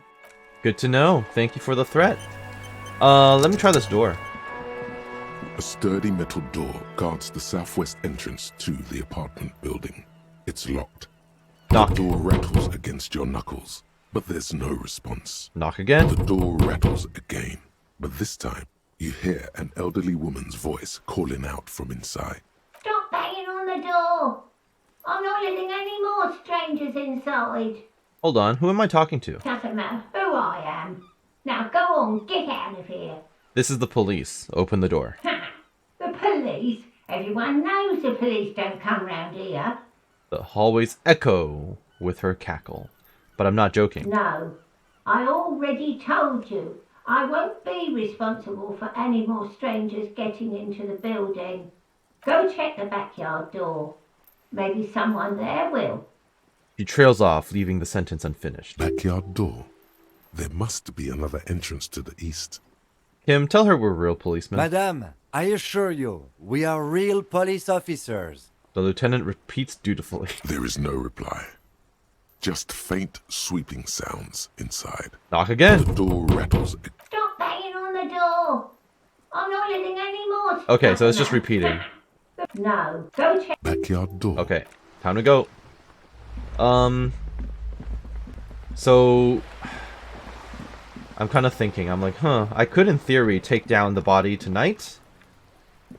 [SPEAKER 1] Good to know. Thank you for the threat. Let me try this door.
[SPEAKER 2] A sturdy metal door guards the southwest entrance to the apartment building. It's locked.
[SPEAKER 1] Knock.
[SPEAKER 2] The door rattles against your knuckles, but there's no response.
[SPEAKER 1] Knock again.
[SPEAKER 2] The door rattles again, but this time you hear an elderly woman's voice calling out from inside.
[SPEAKER 10] Stop banging on the door! I'm not letting any more strangers inside.
[SPEAKER 1] Hold on. Who am I talking to?
[SPEAKER 10] Doesn't matter who I am. Now go on, get out of here.
[SPEAKER 1] This is the police. Open the door.
[SPEAKER 10] The police? Everyone knows the police don't come round here.
[SPEAKER 1] The hallways echo with her cackle. But I'm not joking.
[SPEAKER 10] No, I already told you. I won't be responsible for any more strangers getting into the building. Go check the backyard door. Maybe someone there will.
[SPEAKER 1] She trails off, leaving the sentence unfinished.
[SPEAKER 2] Backyard door. There must be another entrance to the east.
[SPEAKER 1] Kim, tell her we're real policemen.
[SPEAKER 5] Madame, I assure you, we are real police officers.
[SPEAKER 1] The lieutenant repeats dutifully.
[SPEAKER 2] There is no reply. Just faint, sweeping sounds inside.
[SPEAKER 1] Knock again.
[SPEAKER 2] The door rattles.
[SPEAKER 10] Stop banging on the door. I'm not letting any more.
[SPEAKER 1] Okay, so it's just repeating.
[SPEAKER 10] No, go check.
[SPEAKER 2] Backyard door.
[SPEAKER 1] Okay, time to go. So I'm kind of thinking, I'm like, I could in theory take down the body tonight.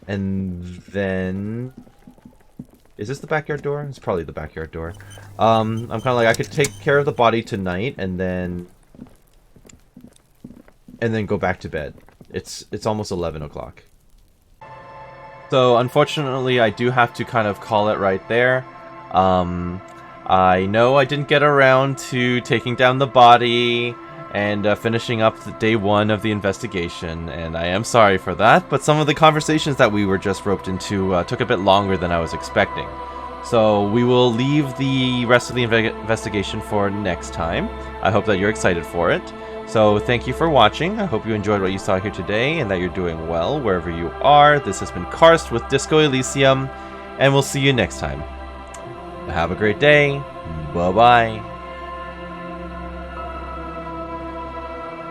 [SPEAKER 1] And then... Is this the backyard door? It's probably the backyard door. I'm kind of like, I could take care of the body tonight and then go back to bed. It's almost 11 o'clock. So unfortunately, I do have to kind of call it right there. I know I didn't get around to taking down the body and finishing up the day 1 of the investigation, and I am sorry for that, but some of the conversations that we were just roped into took a bit longer than I was expecting. So we will leave the rest of the investigation for next time. I hope that you're excited for it. So thank you for watching. I hope you enjoyed what you saw here today and that you're doing well wherever you are. This has been Karst with Disco Elysium, and we'll see you next time. Have a great day. Bye-bye.